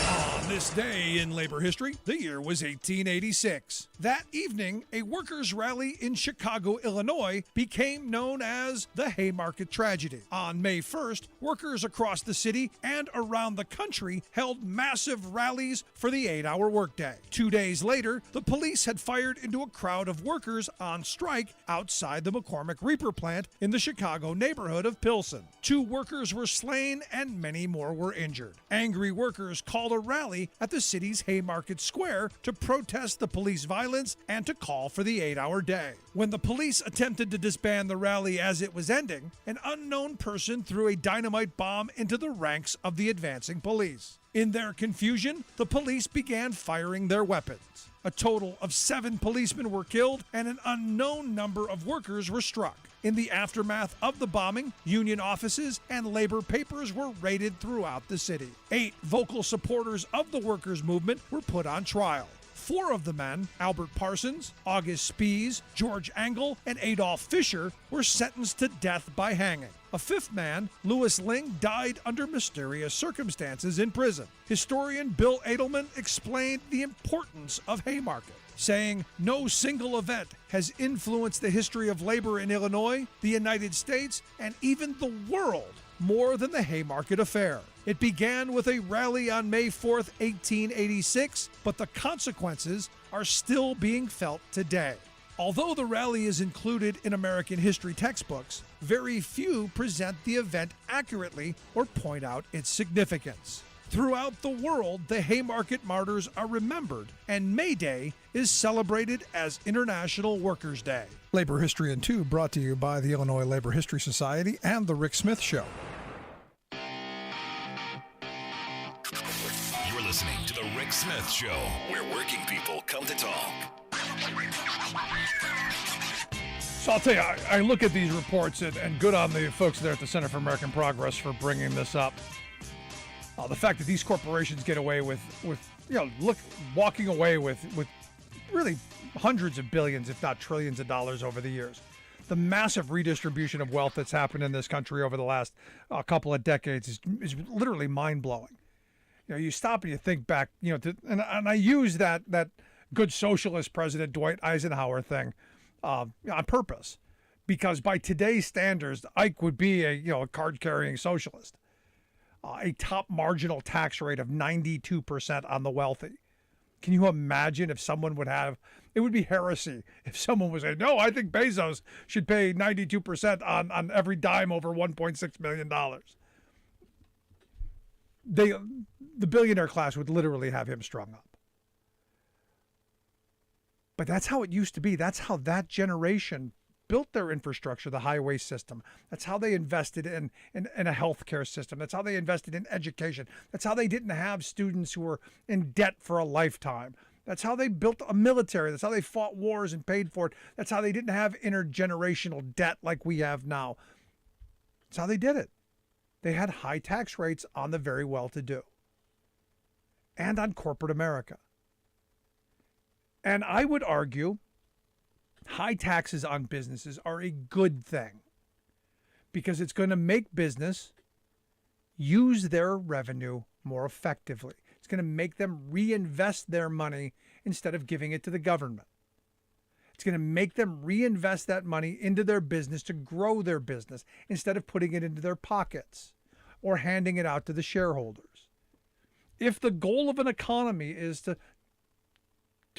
On this day in labor history, the year was 1886. That evening, a workers' rally in Chicago, Illinois, became known as the Haymarket Tragedy. On May 1st, workers across the city and around the country held massive rallies for the 8-hour workday. 2 days later, the police had fired into a crowd of workers on strike outside the McCormick Reaper plant in the Chicago neighborhood of Pilsen. 2 workers were slain and many more were injured. Angry workers called a rally at the city's Haymarket Square to protest the police violence and to call for the 8-hour day. When the police attempted to disband the rally as it was ending, an unknown person threw a dynamite bomb into the ranks of the advancing police. In their confusion, the police began firing their weapons. A total of 7 policemen were killed and an unknown number of workers were struck. In the aftermath of the bombing, union offices and labor papers were raided throughout the city. 8 vocal supporters of the workers' movement were put on trial. 4 of the men, Albert Parsons, August Spies, George Angle, and Adolph Fisher, were sentenced to death by hanging. A 5th man, Louis Ling, died under mysterious circumstances in prison. Historian Bill Edelman explained the importance of Haymarket, saying, "No single event has influenced the history of labor in Illinois, the United States, and even the world more than the Haymarket Affair. It began with a rally on May 4th, 1886, but the consequences are still being felt today." Although the rally is included in American history textbooks, very few present the event accurately or point out its significance. Throughout the world, the Haymarket martyrs are remembered, and May Day is celebrated as International Workers' Day. Labor History in 2 brought to you by the Illinois Labor History Society and The Rick Smith Show. You're listening to The Rick Smith Show, where working people come to talk. So I'll tell you, I look at these reports, and good on the folks there at the Center for American Progress for bringing this up. The fact that these corporations get away with walking away with really hundreds of billions, if not trillions of dollars over the years. The massive redistribution of wealth that's happened in this country over the last couple of decades is literally mind-blowing. You stop and you think back, and I use that good socialist President Dwight Eisenhower thing on purpose, because by today's standards, Ike would be a card-carrying socialist. A top marginal tax rate of 92% on the wealthy. Can you imagine if someone would have, it would be heresy if someone was saying, no, I think Bezos should pay 92% on every dime over $1.6 million. The billionaire class would literally have him strung up. But that's how it used to be. That's how that generation built their infrastructure, the highway system. That's how they invested in a healthcare system. That's how they invested in education. That's how they didn't have students who were in debt for a lifetime. That's how they built a military. That's how they fought wars and paid for it. That's how they didn't have intergenerational debt like we have now. That's how they did it. They had high tax rates on the very well-to-do and on corporate America. And I would argue high taxes on businesses are a good thing because it's going to make business use their revenue more effectively. It's going to make them reinvest their money instead of giving it to the government. It's going to make them reinvest that money into their business to grow their business instead of putting it into their pockets or handing it out to the shareholders. If the goal of an economy is to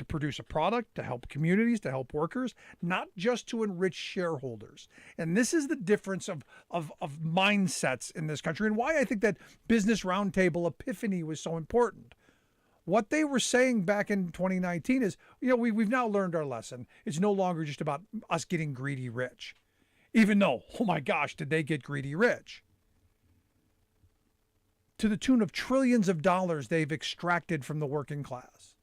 to produce a product, to help communities, to help workers, not just to enrich shareholders. And this is the difference of mindsets in this country, and why I think that Business Roundtable epiphany was so important. What they were saying back in 2019 is, we've now learned our lesson. It's no longer just about us getting greedy rich. Even though, oh my gosh, did they get greedy rich? To the tune of trillions of dollars they've extracted from the working class.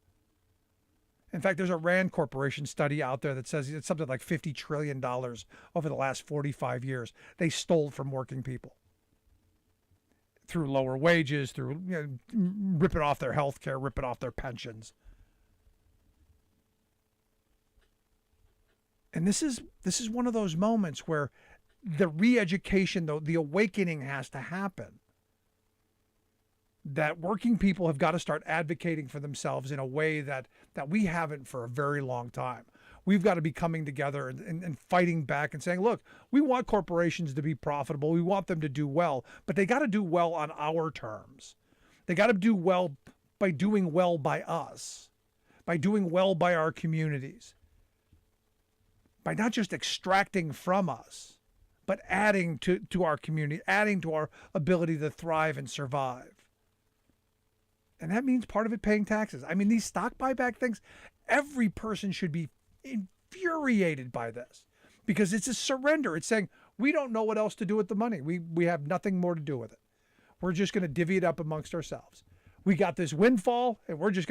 In fact, there's a Rand Corporation study out there that says it's something like $50 trillion over the last 45 years they stole from working people. Through lower wages, through ripping off their health care, ripping off their pensions. And this is one of those moments where the re-education, the awakening has to happen. That working people have got to start advocating for themselves in a way that we haven't for a very long time. We've got to be coming together and fighting back and saying, look, we want corporations to be profitable. We want them to do well, but they got to do well on our terms. They got to do well by doing well by us, by doing well by our communities, by not just extracting from us, but adding to our community, adding to our ability to thrive and survive. And that means part of it paying taxes. I mean, these stock buyback things, every person should be infuriated by this because it's a surrender. It's saying, we don't know what else to do with the money. We have nothing more to do with it. We're just going to divvy it up amongst ourselves. We got this windfall and we're just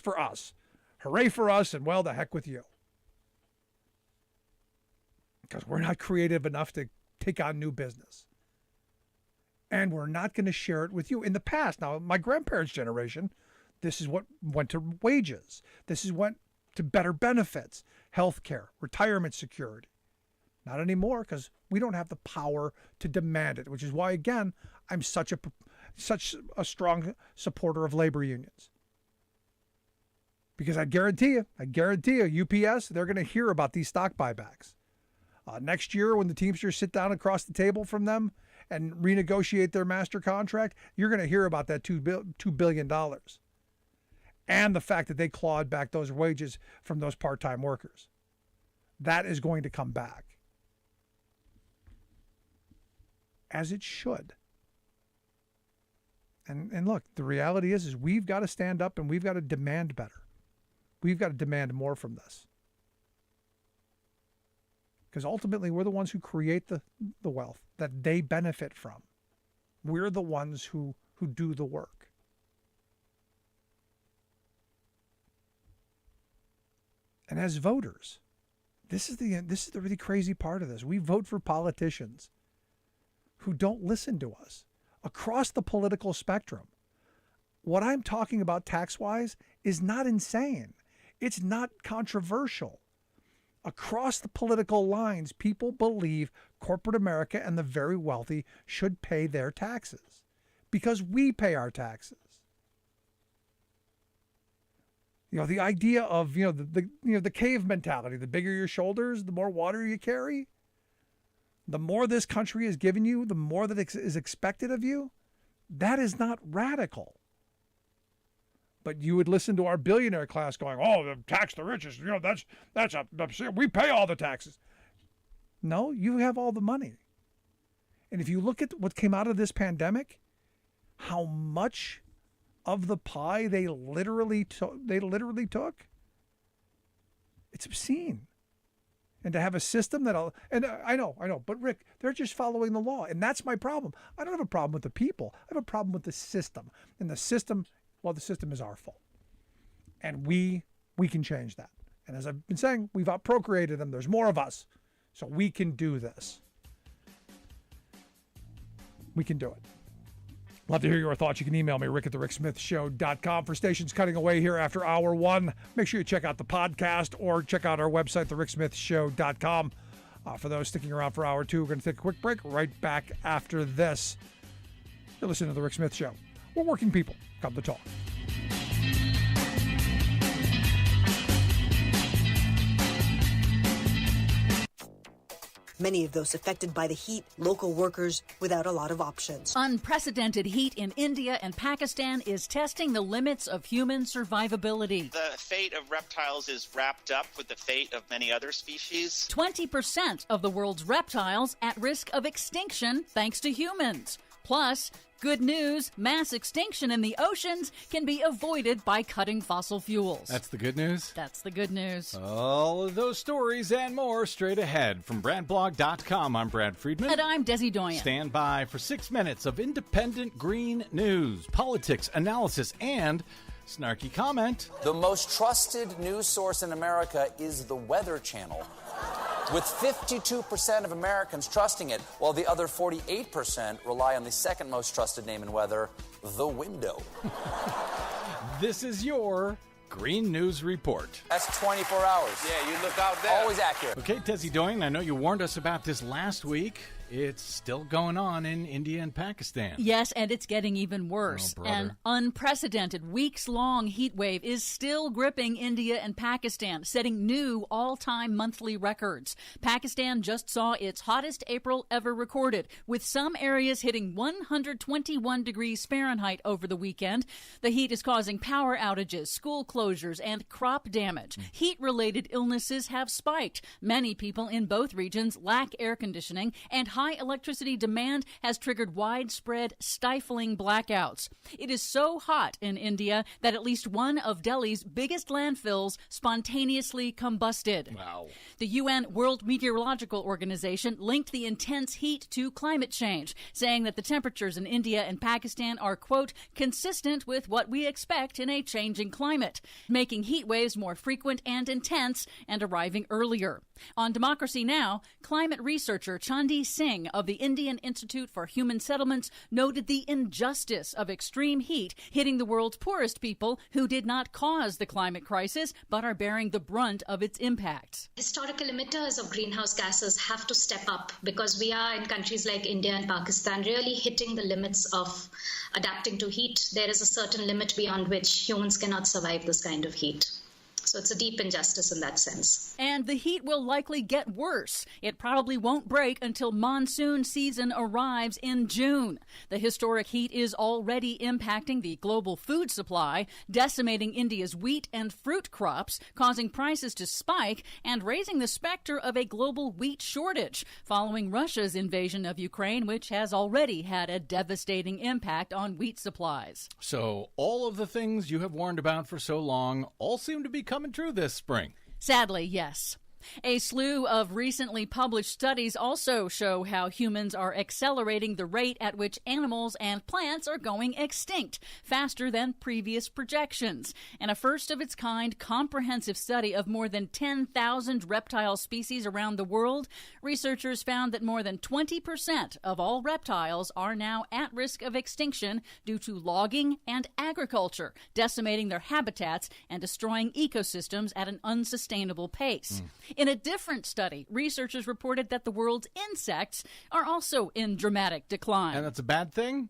for us. Hooray for us, and well, the heck with you. Because we're not creative enough to take on new business. And we're not going to share it with you. In the past, now, my grandparents' generation, this is what went to wages. This is what to better benefits, health care, retirement security. Not anymore, because we don't have the power to demand it, which is why, again, I'm such a strong supporter of labor unions. Because I guarantee you, UPS, they're going to hear about these stock buybacks. Next year, when the Teamsters sit down across the table from them and renegotiate their master contract, you're going to hear about that $2 billion. And the fact that they clawed back those wages from those part-time workers. That is going to come back. As it should. And look, the reality is we've got to stand up and we've got to demand better. We've got to demand more from this. Because ultimately, we're the ones who create the wealth that they benefit from. We're the ones who do the work. And as voters, this is the really crazy part of this. We vote for politicians who don't listen to us across the political spectrum. What I'm talking about tax-wise is not insane. It's not controversial. Across the political lines, people believe corporate America and the very wealthy should pay their taxes because we pay our taxes. The idea of, the cave mentality, the bigger your shoulders, the more water you carry, the more this country is giving you, the more that is expected of you. That is not radical. But you would listen to our billionaire class going, oh, tax the richest, we pay all the taxes. No, you have all the money. And if you look at what came out of this pandemic, how much of the pie they literally took, it's obscene. And to have a system I know, but Rick, they're just following the law. And that's my problem. I don't have a problem with the people. I have a problem with the system. And the system is our fault. And we can change that. And as I've been saying, we've outprocreated them. There's more of us. So we can do this. We can do it. Love to hear your thoughts. You can email me, rick@thericksmithshow.com. For stations cutting away here after hour one, make sure you check out the podcast or check out our website, thericksmithshow.com. For those sticking around for hour two, we're going to take a quick break right back after this. You're listening to The Rick Smith Show. We're working people. Come to talk. Many of those affected by the heat, local workers without a lot of options. Unprecedented heat in India and Pakistan is testing the limits of human survivability. The fate of reptiles is wrapped up with the fate of many other species. 20% of the world's reptiles at risk of extinction thanks to humans. Plus, good news, mass extinction in the oceans can be avoided by cutting fossil fuels. That's the good news? That's the good news. All of those stories and more straight ahead from BradBlog.com. I'm Brad Friedman. And I'm Desi Doyen. Stand by for 6 minutes of independent green news, politics, analysis, and snarky comment. The most trusted news source in America is the Weather Channel, with 52% of Americans trusting it, while the other 48% rely on the second most trusted name in weather, The Window. This is your Green News Report. That's 24 hours. Yeah, you look out there. Always accurate. Okay, Desi Doyen, I know you warned us about this last week. It's still going on in India and Pakistan. Yes, and it's getting even worse. Oh, An unprecedented weeks-long heat wave is still gripping India and Pakistan, setting new all-time monthly records. Pakistan just saw its hottest April ever recorded, with some areas hitting 121 degrees Fahrenheit over the weekend. The heat is causing power outages, school closures, and crop damage. Heat-related illnesses have spiked. Many people in both regions lack air conditioning, and high electricity demand has triggered widespread, stifling blackouts. It is so hot in India that at least one of Delhi's biggest landfills spontaneously combusted. Wow. The UN World Meteorological Organization linked the intense heat to climate change, saying that the temperatures in India and Pakistan are, quote, consistent with what we expect in a changing climate, making heat waves more frequent and intense and arriving earlier. On Democracy Now!, climate researcher Chandi Singh of the Indian Institute for Human Settlements noted the injustice of extreme heat hitting the world's poorest people who did not cause the climate crisis but are bearing the brunt of its impact. Historical emitters of greenhouse gases have to step up because we are in countries like India and Pakistan really hitting the limits of adapting to heat. There is a certain limit beyond which humans cannot survive this kind of heat. So it's a deep injustice in that sense. And the heat will likely get worse. It probably won't break until monsoon season arrives in June. The historic heat is already impacting the global food supply, decimating India's wheat and fruit crops, causing prices to spike, and raising the specter of a global wheat shortage following Russia's invasion of Ukraine, which has already had a devastating impact on wheat supplies. So all of the things you have warned about for so long all seem to be coming true this spring. Sadly, yes. A slew of recently published studies also show how humans are accelerating the rate at which animals and plants are going extinct, faster than previous projections. In a first-of-its-kind comprehensive study of more than 10,000 reptile species around the world, researchers found that more than 20% of all reptiles are now at risk of extinction due to logging and agriculture, decimating their habitats and destroying ecosystems at an unsustainable pace. In a different study, researchers reported that the world's insects are also in dramatic decline. And that's a bad thing?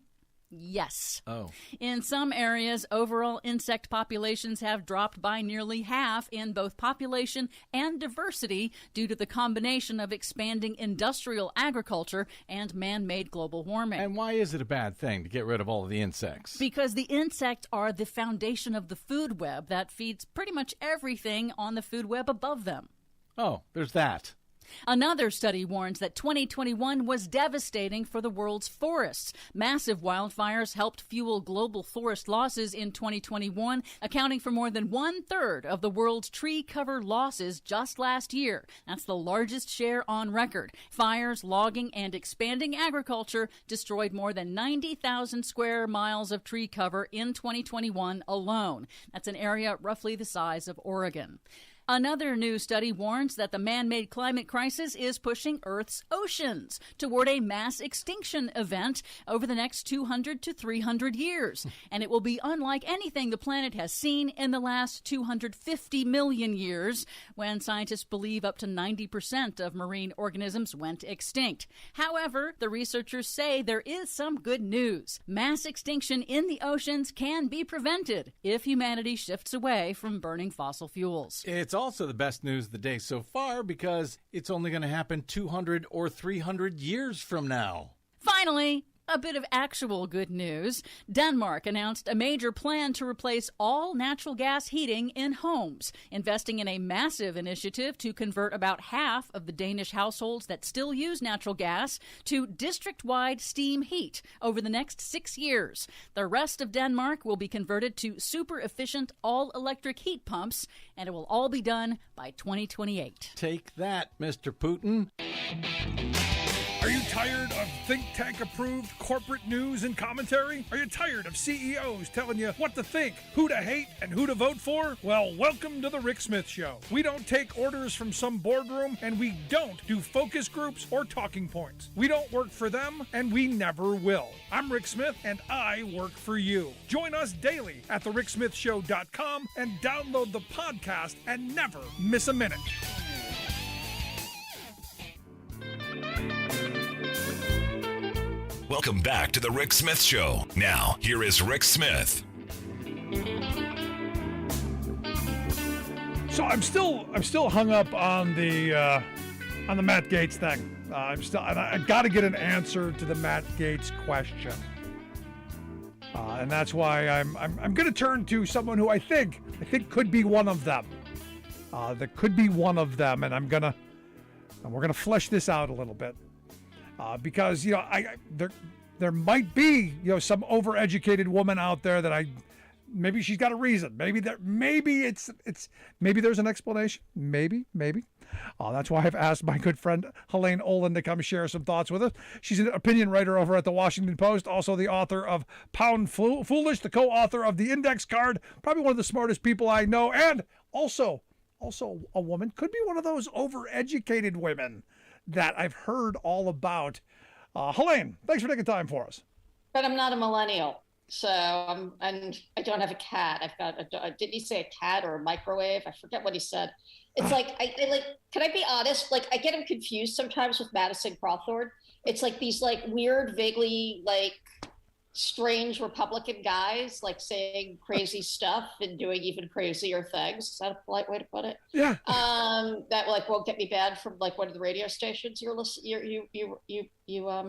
Yes. Oh. In some areas, overall insect populations have dropped by nearly half in both population and diversity due to the combination of expanding industrial agriculture and man-made global warming. And why is it a bad thing to get rid of all of the insects? Because the insects are the foundation of the food web that feeds pretty much everything on the food web above them. Oh, there's that. Another study warns that 2021 was devastating for the world's forests. Massive wildfires helped fuel global forest losses in 2021, accounting for more than 1/3 of the world's tree cover losses just last year. That's the largest share on record. Fires, logging, and expanding agriculture destroyed more than 90,000 square miles of tree cover in 2021 alone. That's an area roughly the size of Oregon. Another new study warns that the man-made climate crisis is pushing Earth's oceans toward a mass extinction event over the next 200 to 300 years. And it will be unlike anything the planet has seen in the last 250 million years, when scientists believe up to 90% of marine organisms went extinct. However, the researchers say there is some good news. Mass extinction in the oceans can be prevented if humanity shifts away from burning fossil fuels. It's also the best news of the day so far because it's only going to happen 200 or 300 years from now. Finally, a bit of actual good news. Denmark announced a major plan to replace all natural gas heating in homes, investing in a massive initiative to convert about half of the Danish households that still use natural gas to district-wide steam heat over the next 6 years. The rest of Denmark will be converted to super-efficient all-electric heat pumps, and it will all be done by 2028. Take that, Mr. Putin. Are you tired of think tank approved corporate news and commentary? Are you tired of CEOs telling you what to think, who to hate, and who to vote for? Well, welcome to the Rick Smith Show. We don't take orders from some boardroom, and we don't do focus groups or talking points. We don't work for them, and we never will. I'm Rick Smith, and I work for you. Join us daily at thericksmithshow.com and download the podcast and never miss a minute. Welcome back to the Rick Smith Show. Now, here is Rick Smith. So I'm still hung up on the Matt Gaetz thing. I got to get an answer to the Matt Gaetz question, and that's why I'm going to turn to someone who I think could be one of them. That could be one of them, and we're gonna flesh this out a little bit. Because there might be some overeducated woman out there that maybe she's got a reason. Maybe there's an explanation. Maybe. That's why I've asked my good friend Helene Nolan to come share some thoughts with us. She's an opinion writer over at the Washington Post, also the author of Pound Foolish, the co-author of The Index Card, probably one of the smartest people I know, and also a woman, could be one of those overeducated women that I've heard all about. Helene, thanks for taking time for us. But I'm not a millennial, and I don't have a cat. I've got didn't he say a cat or a microwave? I forget what he said. It's like, can I be honest? Like, I get him confused sometimes with Madison Crawford. It's like these weird, vaguely strange Republican guys saying crazy stuff and doing even crazier things. Is that a polite way to put it? Yeah. That won't get me banned from one of the radio stations you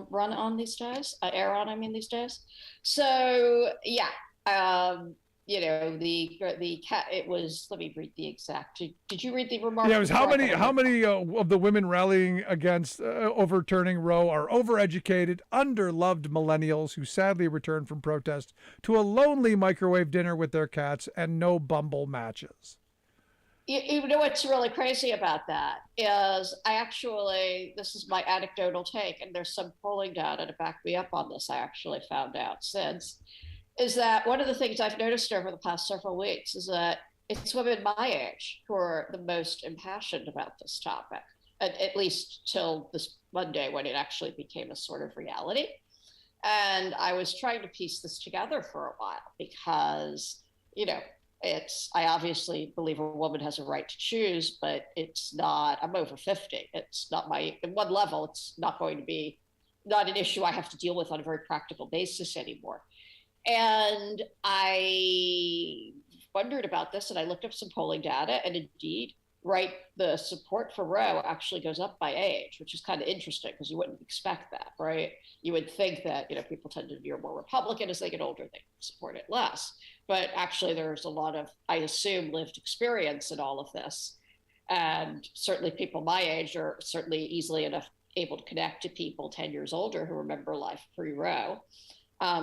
run on these days, air on. I mean these days. So yeah. The cat. It was. Let me read the exact. Did you read the remark? Yeah, it was how many of the women rallying against overturning Roe are overeducated, underloved millennials who sadly returned from protest to a lonely microwave dinner with their cats and no Bumble matches. You know what's really crazy about that is this is my anecdotal take, and there's some polling data to back me up on this. I actually found out since. Is that one of the things I've noticed over the past several weeks is that it's women my age who are the most impassioned about this topic, at least till this Monday when it actually became a sort of reality. And I was trying to piece this together for a while because, I obviously believe a woman has a right to choose, but it's not, I'm over 50. It's not in one level, it's not going to be, not an issue I have to deal with on a very practical basis anymore. And I wondered about this, and I looked up some polling data, and indeed, the support for Roe actually goes up by age, which is kind of interesting because you wouldn't expect that, right? You would think that, people tend to be more Republican as they get older, they support it less. But actually, there's a lot of, I assume, lived experience in all of this. And certainly people my age are certainly easily enough able to connect to people 10 years older who remember life pre-Roe.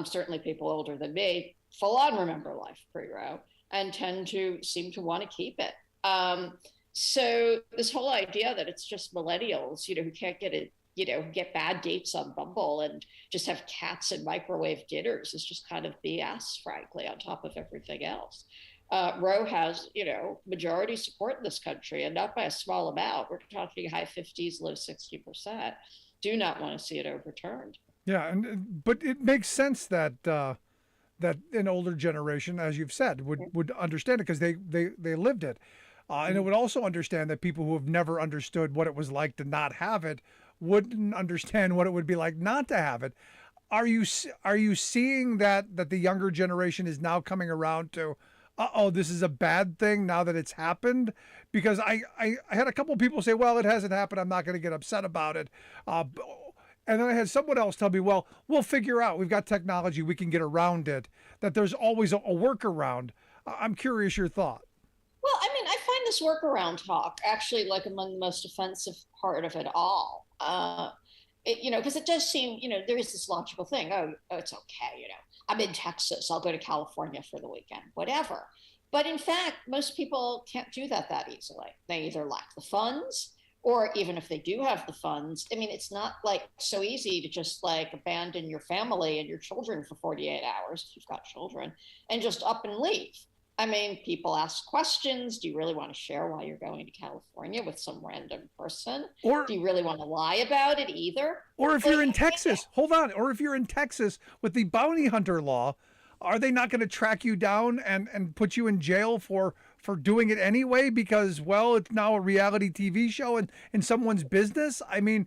Certainly people older than me full on remember life pre-Roe and tend to seem to want to keep it. So this whole idea that it's just millennials, who can't get bad dates on Bumble and just have cats and microwave dinners is just kind of BS, frankly, on top of everything else. Roe has, majority support in this country, and not by a small amount. We're talking high 50s, low 60%. Do not want to see it overturned. Yeah, but it makes sense that an older generation, as you've said, would understand it because they lived it, and it would also understand that people who have never understood what it was like to not have it wouldn't understand what it would be like not to have it. Are you seeing that the younger generation is now coming around to uh-oh, this is a bad thing now that it's happened? Because I had a couple of people say, well, it hasn't happened. I'm not going to get upset about it. And then I had someone else tell me, well, we'll figure out. We've got technology. We can get around it. That there's always a workaround. I'm curious your thought. Well, I mean, I find this workaround talk actually like among the most offensive part of it all. Because it does seem, there is this logical thing. Oh, it's okay. I'm in Texas. I'll go to California for the weekend, whatever. But in fact, most people can't do that easily. They either lack the funds, or even if they do have the funds, I mean, it's not like so easy to just like abandon your family and your children for 48 hours if you've got children and just up and leave. I mean, people ask questions. Do you really want to share why you're going to California with some random person? Or do you really want to lie about it either? Or if you're in Texas, hold on. Or if you're in Texas with the bounty hunter law, are they not going to track you down and put you in jail for doing it anyway? Because, well, it's now a reality TV show and in someone's business. I mean,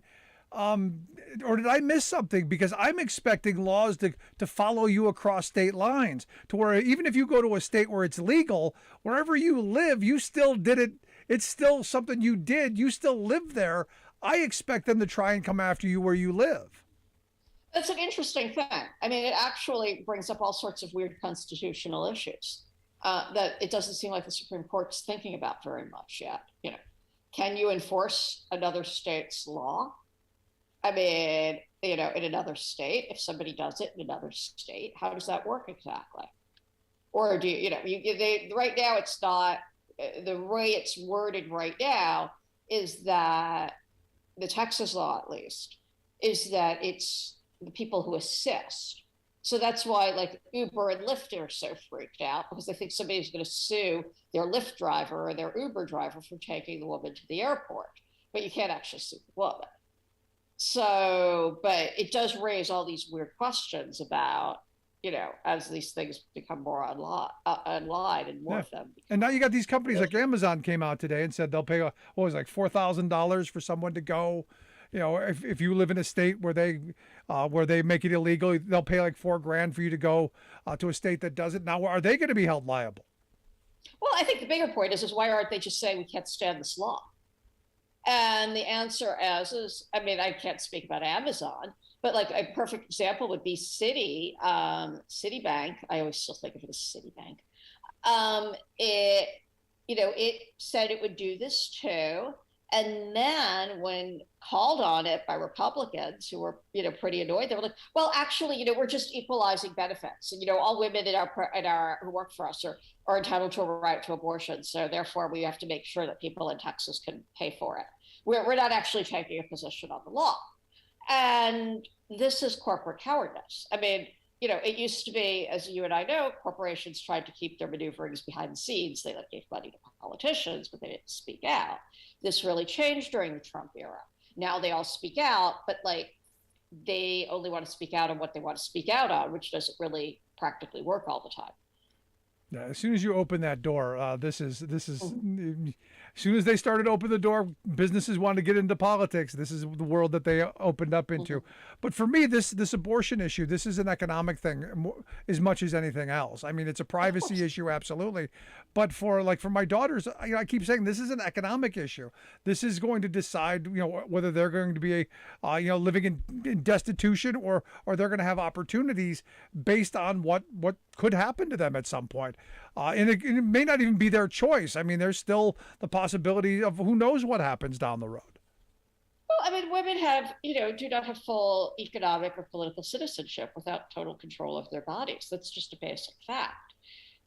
or did I miss something? Because I'm expecting laws to follow you across state lines, to where even if you go to a state where it's legal, wherever you live, you still did it. It's still something you did. You still live there. I expect them to try and come after you where you live. That's an interesting thing. I mean, it actually brings up all sorts of weird constitutional issues that it doesn't seem like the Supreme Court's thinking about very much yet. Can you enforce another state's law? I mean, in another state, if somebody does it in another state, how does that work exactly? Or do right now it's not, the way it's worded right now is that the Texas law, at least, is that it's the people who assist. So that's why like Uber and Lyft are so freaked out, because they think somebody's going to sue their Lyft driver or their Uber driver for taking the woman to the airport, but you can't actually sue the woman. So, but it does raise all these weird questions about, as these things become more online and more of them. And now you got these companies like Amazon came out today and said they'll pay, $4,000 for someone to go. If you live in a state where they make it illegal, they'll pay like $4,000 for you to go to a state that does it. Now, are they going to be held liable? Well, I think the bigger point is why aren't they just saying we can't stand this law? And the answer is, I mean, I can't speak about Amazon, but like a perfect example would be Citibank. I always still think of it as Citibank. It said it would do this too. And then when called on it by Republicans who were, pretty annoyed, they were like, well, actually, we're just equalizing benefits. And, all women in our who work for us are entitled to a right to abortion. So therefore, we have to make sure that people in Texas can pay for it. We're not actually taking a position on the law. And this is corporate cowardice. I mean, it used to be, as you and I know, corporations tried to keep their maneuverings behind the scenes. They gave money to politicians, but they didn't speak out. This really changed during the Trump era. Now they all speak out, but they only want to speak out on what they want to speak out on, which doesn't really practically work all the time. Yeah, as soon as you open that door, this is as soon as they started to open the door, businesses wanted to get into politics. This is the world that they opened up into. Mm-hmm. But for me, this abortion issue, this is an economic thing as much as anything else. I mean, it's a privacy issue, absolutely. But for my daughters, I keep saying this is an economic issue. This is going to decide, whether they're going to be, living in destitution or they're going to have opportunities based on what could happen to them at some point. And it may not even be their choice. I mean, there's still the possibility of who knows what happens down the road. Well, I mean, women do not have full economic or political citizenship without total control of their bodies. That's just a basic fact.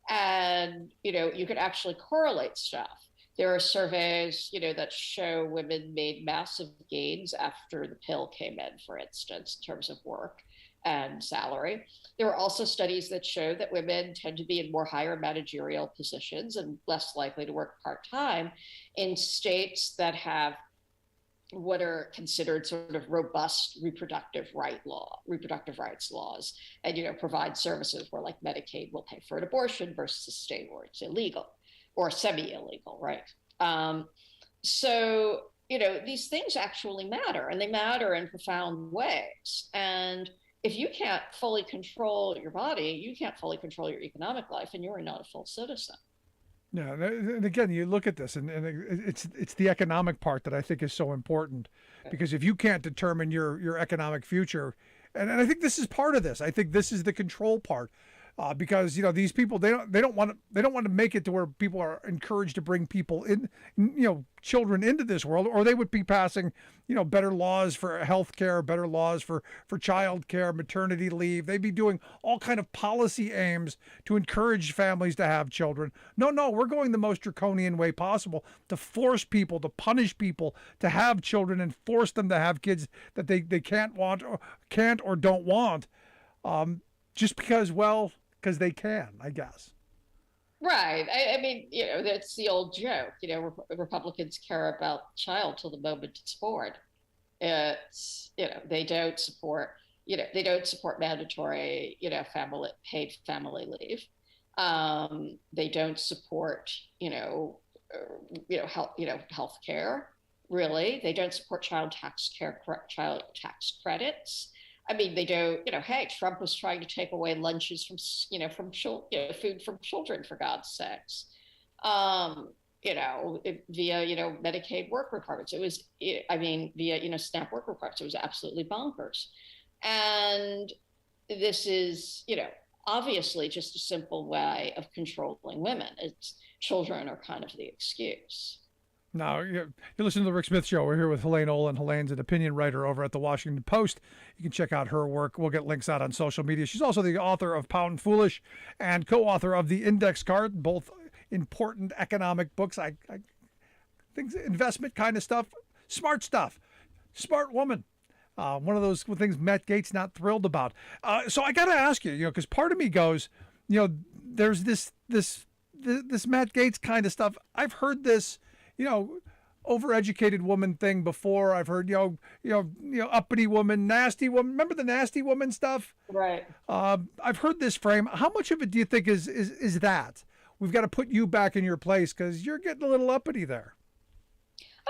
And, you could actually correlate stuff. There are surveys, that show women made massive gains after the pill came in, for instance, in terms of work and salary. There are also studies that show that women tend to be in more higher managerial positions and less likely to work part-time in states that have what are considered sort of robust reproductive rights laws, and provide services where like Medicaid will pay for an abortion versus a state where it's illegal or semi-illegal, right? So these things actually matter, and they matter in profound ways. And if you can't fully control your body, you can't fully control your economic life, and you're not a full citizen. Yeah, and again, you look at this, and it's the economic part that I think is so important, because if you can't determine your economic future, and I think this is part of this. I think this is the control part, because these people they don't want to make it to where people are encouraged to bring people in, children into this world, or they would be passing better laws for health care, better laws for child care, maternity leave. They'd be doing all kind of policy aims to encourage families to have children. No, we're going the most draconian way possible to force people, to punish people to have children, and force them to have kids that they can't or don't want, just because they can, I guess. Right. I mean, that's the old joke. Republicans care about the child till the moment it's born. It's, they don't support, mandatory, paid family leave. They don't support, health care. Really, they don't support child tax credits. I mean, they don't, hey, Trump was trying to take away lunches from food from children, for God's sakes, via, Medicaid work requirements. It was, via, SNAP work requirements. It was absolutely bonkers. And this is, obviously just a simple way of controlling women. It's children are kind of the excuse. Now, you're listening to the Rick Smith Show. We're here with Helene Nolan. Helene's an opinion writer over at the Washington Post. You can check out her work. We'll get links out on social media. She's also the author of Pound Foolish and co-author of The Index Card, both important economic books. I think investment kind of stuff, smart woman. One of those things Matt Gaetz not thrilled about. So I got to ask you, because part of me goes, there's this Matt Gaetz kind of stuff. I've heard this, overeducated woman thing before. I've heard, uppity woman, nasty woman. Remember the nasty woman stuff? Right. I've heard this frame. How much of it do you think is that? We've got to put you back in your place because you're getting a little uppity there.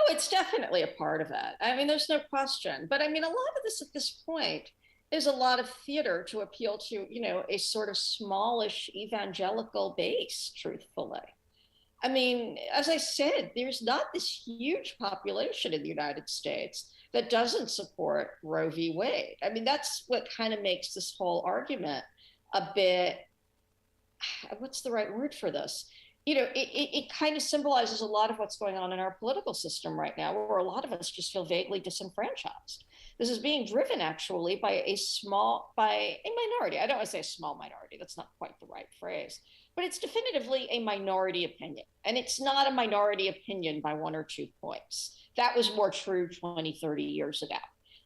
Oh, it's definitely a part of that. I mean, there's no question. But I mean, a lot of this at this point is a lot of theater to appeal to, a sort of smallish evangelical base, truthfully. I mean, as I said, there's not this huge population in the United States that doesn't support Roe v. Wade. I mean, that's what kind of makes this whole argument a bit, what's the right word for this? It kind of symbolizes a lot of what's going on in our political system right now, where a lot of us just feel vaguely disenfranchised. This is being driven actually by a minority. I don't want to say a small minority. That's not quite the right phrase. But it's definitively a minority opinion. And it's not a minority opinion by 1 or 2 points. That was more true 20, 30 years ago.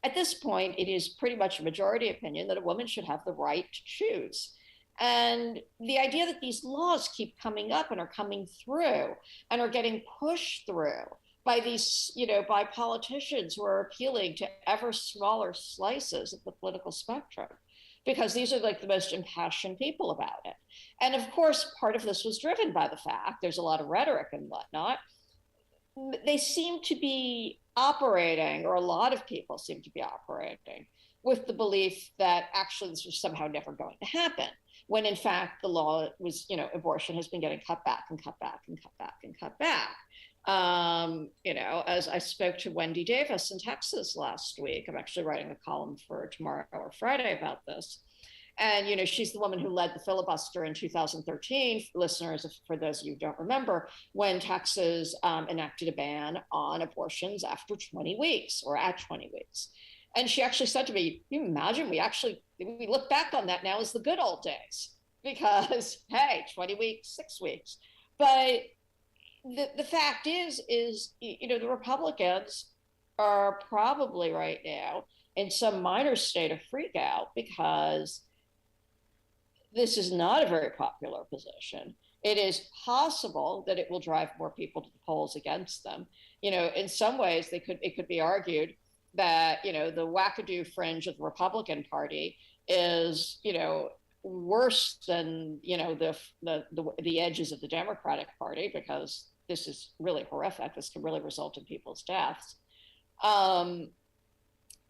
At this point, it is pretty much a majority opinion that a woman should have the right to choose. And the idea that these laws keep coming up and are coming through and are getting pushed through by these, by politicians who are appealing to ever smaller slices of the political spectrum, because these are like the most impassioned people about it. And of course, part of this was driven by the fact there's a lot of rhetoric and whatnot. They seem to be operating, or a lot of people seem to be operating, with the belief that actually this was somehow never going to happen, when in fact the law was, abortion has been getting cut back and cut back and cut back and cut back. As I spoke to Wendy Davis in Texas last week, I'm actually writing a column for tomorrow or Friday about this. And, she's the woman who led the filibuster in 2013, listeners, for those of you who don't remember, when Texas enacted a ban on abortions after 20 weeks or at 20 weeks. And she actually said to me, can you imagine, we look back on that now as the good old days, because, hey, 20 weeks, 6 weeks. But the fact is, the Republicans are probably right now in some minor state of freak out, because this is not a very popular position. It is possible that it will drive more people to the polls against them. In some ways, it could be argued that, the wackadoo fringe of the Republican Party is, worse than, the edges of the Democratic Party, because this is really horrific. This can really result in people's deaths.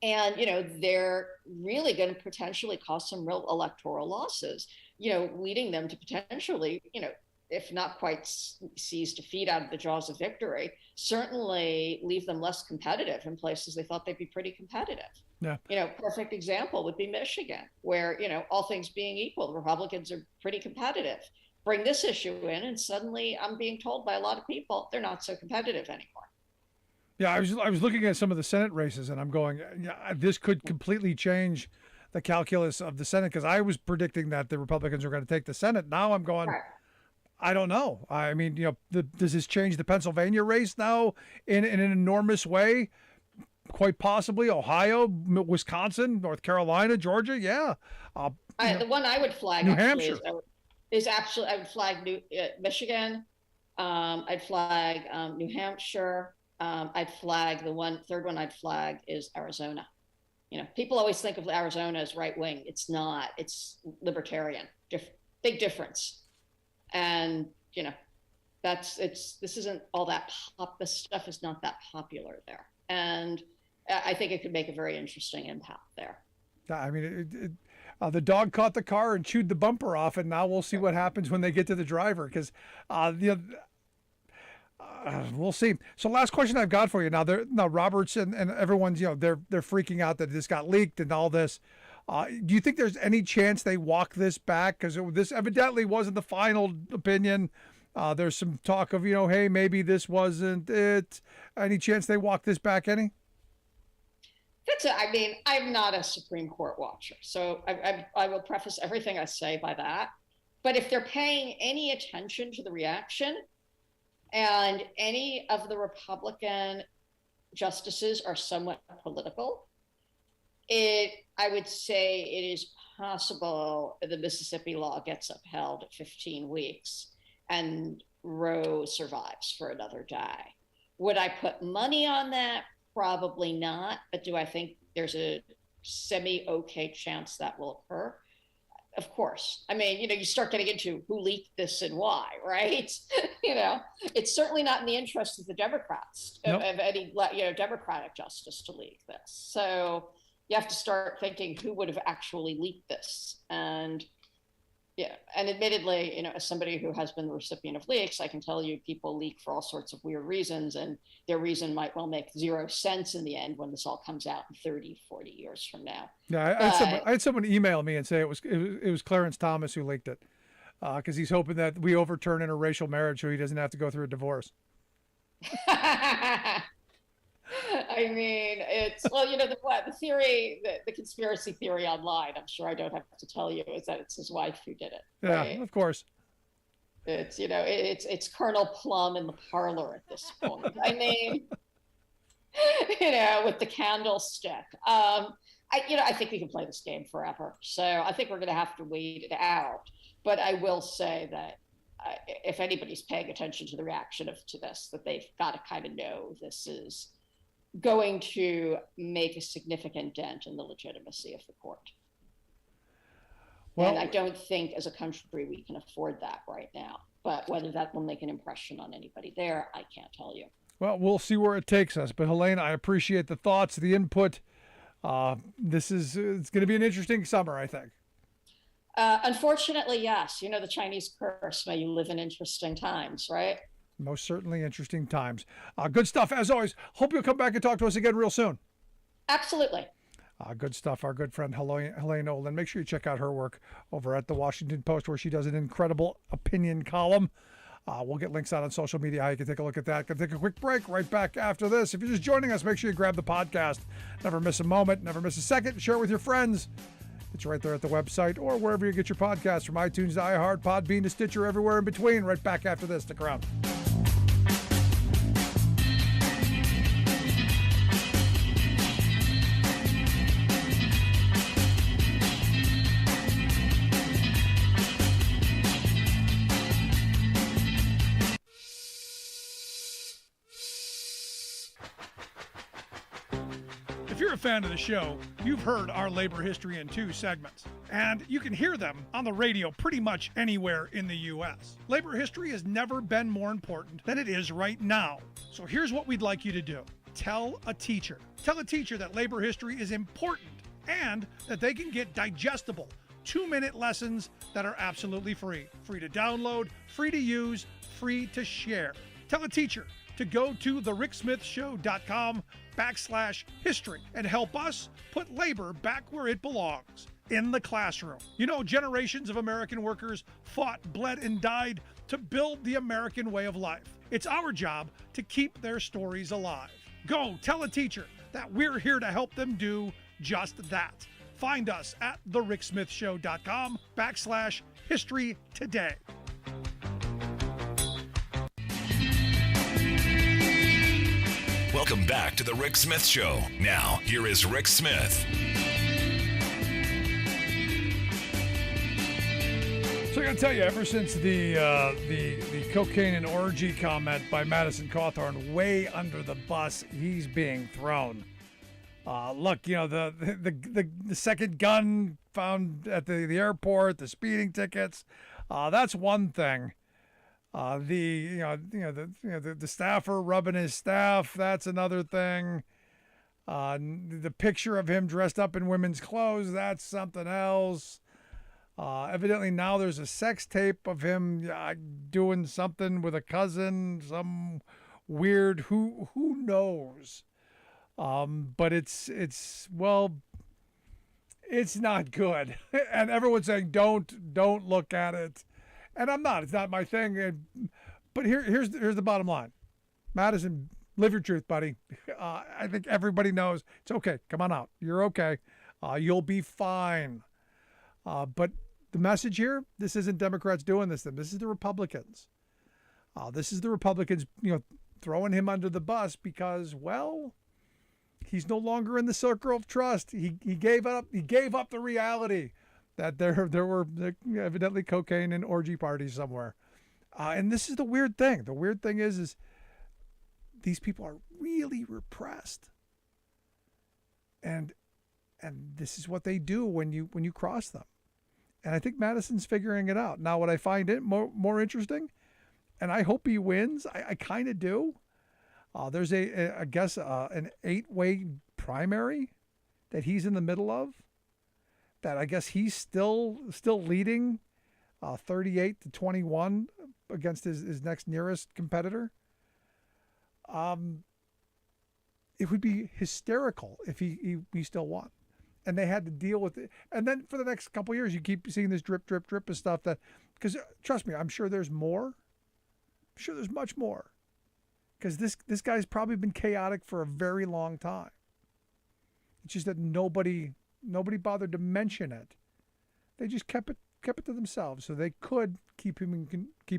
And, they're really going to potentially cause some real electoral losses, leading them to potentially, if not quite seize defeat out of the jaws of victory, certainly leave them less competitive in places they thought they'd be pretty competitive. Yeah. Perfect example would be Michigan, where, all things being equal, the Republicans are pretty competitive. Bring this issue in, and suddenly I'm being told by a lot of people they're not so competitive anymore. Yeah, I was looking at some of the Senate races, and I'm going, yeah, this could completely change the calculus of the Senate, because I was predicting that the Republicans were going to take the Senate. Now I'm going, I don't know. I mean, does this change the Pennsylvania race now in an enormous way? Quite possibly. Ohio, Wisconsin, North Carolina, Georgia. Yeah. The one I would flag New Hampshire is absolutely. I would flag Michigan. I'd flag New Hampshire. I'd flag third one I'd flag is Arizona. People always think of Arizona as right wing. It's not. It's libertarian. Big difference. And this isn't all that this stuff is not that popular there. And I think it could make a very interesting impact there. I mean, the dog caught the car and chewed the bumper off, and now we'll see what happens when they get to the driver, because we'll see. So last question I've got for you. Now, Roberts and everyone's, they're freaking out that this got leaked and all this. Do you think there's any chance they walk this back? Because this evidently wasn't the final opinion. There's some talk of, hey, maybe this wasn't it. Any chance they walk this back any? I'm not a Supreme Court watcher, so I will preface everything I say by that. But if they're paying any attention to the reaction, and any of the Republican justices are somewhat political, I would say it is possible the Mississippi law gets upheld at 15 weeks and Roe survives for another day. Would I put money on that? Probably not. But do I think there's a semi-okay chance that will occur? Of course. I mean, you start getting into who leaked this and why, right? It's certainly not in the interest of the Democrats, of any, Democratic justice to leak this. So you have to start thinking who would have actually leaked this. And admittedly, as somebody who has been the recipient of leaks, I can tell you people leak for all sorts of weird reasons, and their reason might well make zero sense in the end when this all comes out in 30, 40 years from now. Yeah, I had someone email me and say it was Clarence Thomas who leaked it, because he's hoping that we overturn interracial marriage so he doesn't have to go through a divorce. I mean, the theory, the conspiracy theory online, I'm sure I don't have to tell you, is that it's his wife who did it. Right? Yeah, of course. It's, it's Colonel Plum in the parlor at this point. I mean, with the candlestick. I think we can play this game forever. So I think we're going to have to wait it out. But I will say that if anybody's paying attention to the reaction to this, that they've got to kind of know this is going to make a significant dent in the legitimacy of the court. Well, and I don't think as a country we can afford that right now. But whether that will make an impression on anybody there, I can't tell you. Well, we'll see where it takes us. But Helene, I appreciate the thoughts, the input. It's going to be an interesting summer, I think. Unfortunately, yes. The Chinese curse, may you live in interesting times, right? Most certainly interesting times. Good stuff, as always. Hope you'll come back and talk to us again real soon. Absolutely. Good stuff. Our good friend Helene Nolan. Make sure you check out her work over at the Washington Post, where she does an incredible opinion column. We'll get links out on social media how you can take a look at that. Gonna take a quick break right back after this. If you're just joining us, make sure you grab the podcast. Never miss a moment, never miss a second. Share it with your friends. It's right there at the website or wherever you get your podcasts, from iTunes to iHeart, Podbean to Stitcher, everywhere in between. Right back after this. Stick around. If you're a fan of the show, you've heard our Labor History in 2 segments, and you can hear them on the radio pretty much anywhere in the U.S. Labor history has never been more important than it is right now. So here's what we'd like you to do. Tell a Teacher. Tell a teacher that labor history is important and that they can get digestible 2-minute lessons that are absolutely free. Free to download, free to use, free to share. Tell a teacher to go to thericksmithshow.com/history and help us put labor back where it belongs, in the classroom. You know, generations of American workers fought, bled, and died to build the American way of life. It's our job to keep their stories alive. Go tell a teacher that we're here to help them do just that. Find us at thericksmithshow.com/history today. Welcome back to the Rick Smith Show. Now, here is Rick Smith. So I got to tell you, ever since the cocaine and orgy comment by Madison Cawthorn, way under the bus, he's being thrown. Look, you know, the second gun found at the airport, the speeding tickets, that's one thing. The staffer rubbing his staff, that's another thing. The picture of him dressed up in women's clothes, that's something else. Evidently now there's a sex tape of him doing something with a cousin, some weird, who knows. But it's not good. And everyone's saying, don't look at it. And I'm not, it's not my thing. But here's the bottom line. Madison, live your truth, buddy. I think everybody knows it's okay. Come on out. You're okay. You'll be fine. But the message here, this isn't Democrats doing this. This is the Republicans. This is the Republicans, throwing him under the bus because, well, he's no longer in the circle of trust. He gave up the reality that there were evidently cocaine and orgy parties somewhere. And this is the weird thing. The weird thing is these people are really repressed. And this is what they do when you cross them. And I think Madison's figuring it out. Now, what I find it more interesting, and I hope he wins, I kind of do. There's an 8-way primary that he's in the middle of, that I guess he's still leading 38-21 against his next nearest competitor. It would be hysterical if he still won. And they had to deal with it. And then for the next couple of years, you keep seeing this drip of stuff because trust me, I'm sure there's more. I'm sure there's much more. Because this guy's probably been chaotic for a very long time. It's just that nobody bothered to mention it. They just kept it to themselves, so they could keep him he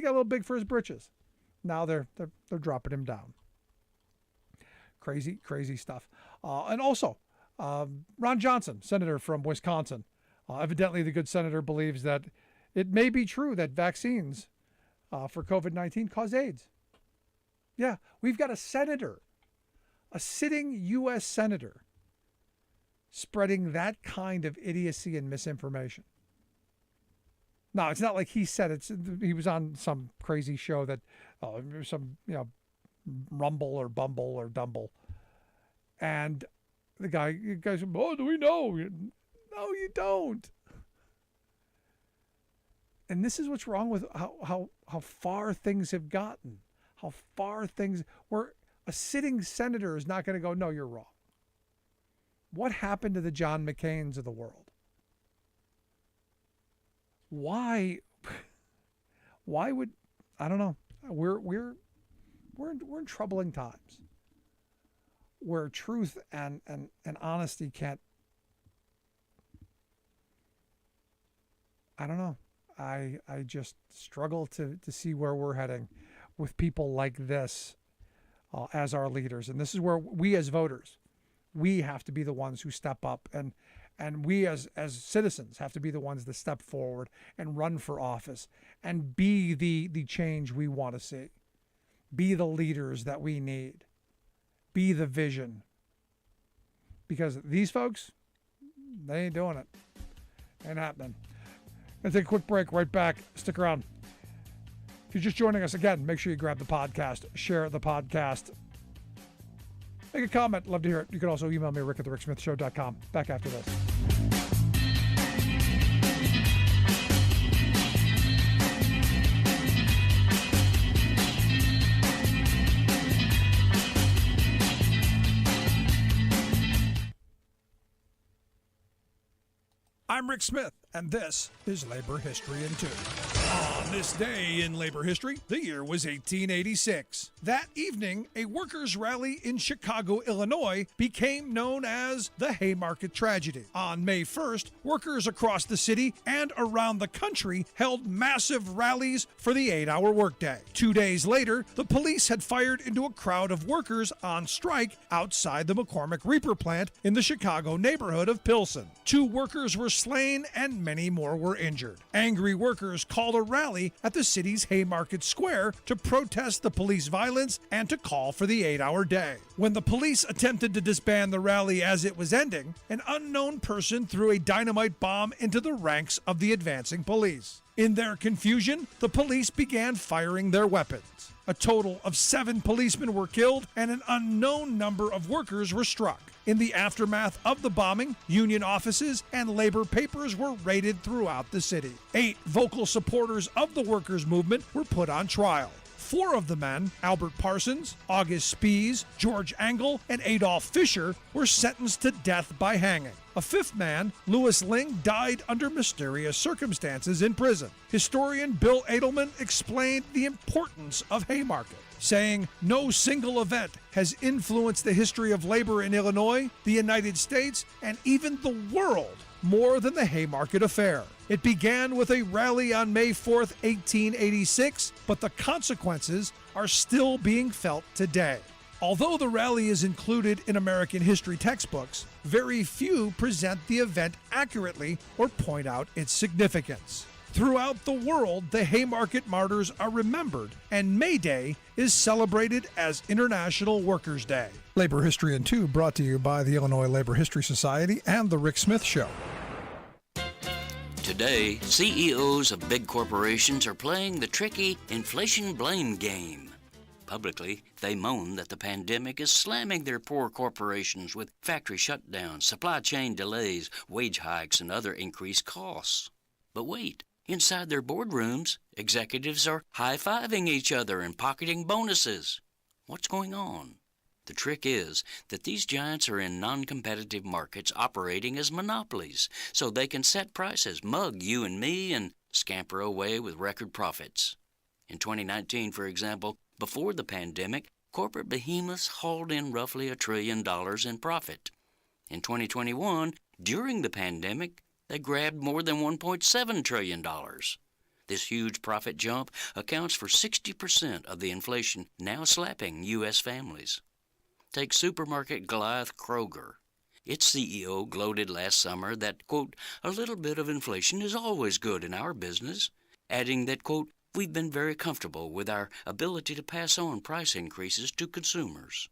got a little big for his britches. Now they're dropping him down. Crazy stuff. And also, Ron Johnson, senator from Wisconsin, evidently the good senator believes that it may be true that vaccines for COVID-19 cause AIDS. Yeah, we've got a senator, a sitting U.S. senator, spreading that kind of idiocy and misinformation. No, it's not like he said it. He was on some crazy show that some Rumble or Bumble or Dumble, and the guy said, "Oh, do we know?" No, you don't. And this is what's wrong with how far things have gotten. How far things, where a sitting senator is not going to go, "No, you're wrong." What happened to the John McCains of the world? Why would, I don't know. We're in troubling times where truth and honesty can't, I don't know. I just struggle to see where we're heading with people like this as our leaders. And this is where we as voters, we have to be the ones who step up, and we as citizens have to be the ones that step forward and run for office and be the change we want to see. Be the leaders that we need. Be the vision. Because these folks, they ain't doing it. Ain't happening. Gonna take a quick break, right back. Stick around. If you're just joining us again, make sure you grab the podcast, share the podcast. Make a comment. Love to hear it. You can also email me, rick@thericksmithshow.com. Back after this. I'm Rick Smith, and this is Labor History in 2. On this day in labor history, the year was 1886. That evening, a workers' rally in Chicago, Illinois, became known as the Haymarket Tragedy. On May 1st, workers across the city and around the country held massive rallies for the 8-hour workday. 2 days later, the police had fired into a crowd of workers on strike outside the McCormick Reaper plant in the Chicago neighborhood of Pilsen. 2 workers were slain and many more were injured. Angry workers called a rally at the city's Haymarket Square to protest the police violence and to call for the 8-hour day. When the police attempted to disband the rally as it was ending, an unknown person threw a dynamite bomb into the ranks of the advancing police. In their confusion, the police began firing their weapons. A total of 7 policemen were killed and an unknown number of workers were struck. In the aftermath of the bombing, union offices and labor papers were raided throughout the city. 8 vocal supporters of the workers' movement were put on trial. 4 of the men, Albert Parsons, August Spies, George Angle, and Adolph Fisher, were sentenced to death by hanging. A 5th man, Louis Ling, died under mysterious circumstances in prison. Historian Bill Edelman explained the importance of Haymarket, saying, "No single event has influenced the history of labor in Illinois, the United States, and even the world more than the Haymarket Affair. It began with a rally on May 4th, 1886, but the consequences are still being felt today." Although the rally is included in American history textbooks, very few present the event accurately or point out its significance. Throughout the world, the Haymarket martyrs are remembered, and May Day is celebrated as International Workers' Day. Labor History in 2 brought to you by the Illinois Labor History Society and The Rick Smith Show. Today, CEOs of big corporations are playing the tricky inflation blame game. Publicly, they moan that the pandemic is slamming their poor corporations with factory shutdowns, supply chain delays, wage hikes, and other increased costs. But wait, inside their boardrooms, executives are high-fiving each other and pocketing bonuses. What's going on? The trick is that these giants are in non-competitive markets operating as monopolies, so they can set prices, mug you and me, and scamper away with record profits. In 2019, for example, before the pandemic, corporate behemoths hauled in roughly $1 trillion in profit. In 2021, during the pandemic, they grabbed more than $1.7 trillion. This huge profit jump accounts for 60% of the inflation now slapping U.S. families. Take supermarket Goliath Kroger. Its CEO gloated last summer that, quote, "a little bit of inflation is always good in our business," adding that, quote, "we've been very comfortable with our ability to pass on price increases to consumers."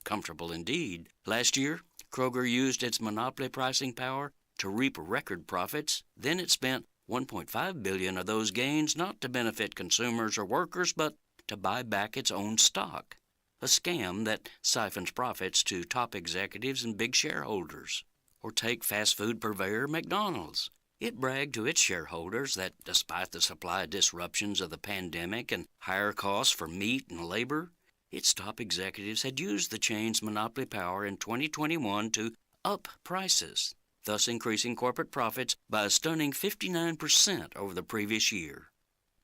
Comfortable indeed. Last year, Kroger used its monopoly pricing power to reap record profits. Then it spent $1.5 billion of those gains not to benefit consumers or workers, but to buy back its own stock. A scam that siphons profits to top executives and big shareholders. Or take fast food purveyor McDonald's. It bragged to its shareholders that despite the supply disruptions of the pandemic and higher costs for meat and labor, its top executives had used the chain's monopoly power in 2021 to up prices, thus increasing corporate profits by a stunning 59% over the previous year.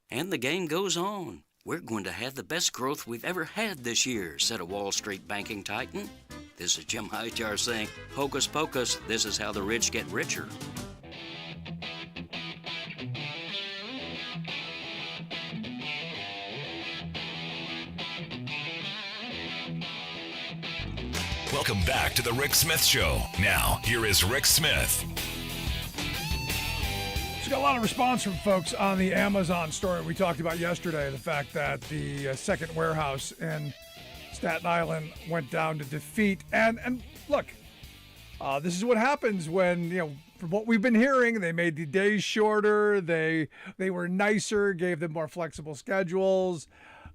And the game goes on. "We're going to have the best growth we've ever had this year," said a Wall Street banking titan. This is Jim Hightower saying, "Hocus pocus, this is how the rich get richer." Welcome back to the Rick Smith Show. Now, here is Rick Smith. We got a lot of response from folks on the Amazon story we talked about yesterday, the fact that the second warehouse in Staten Island went down to defeat. And look, this is what happens when, from what we've been hearing, they made the days shorter, they were nicer, gave them more flexible schedules.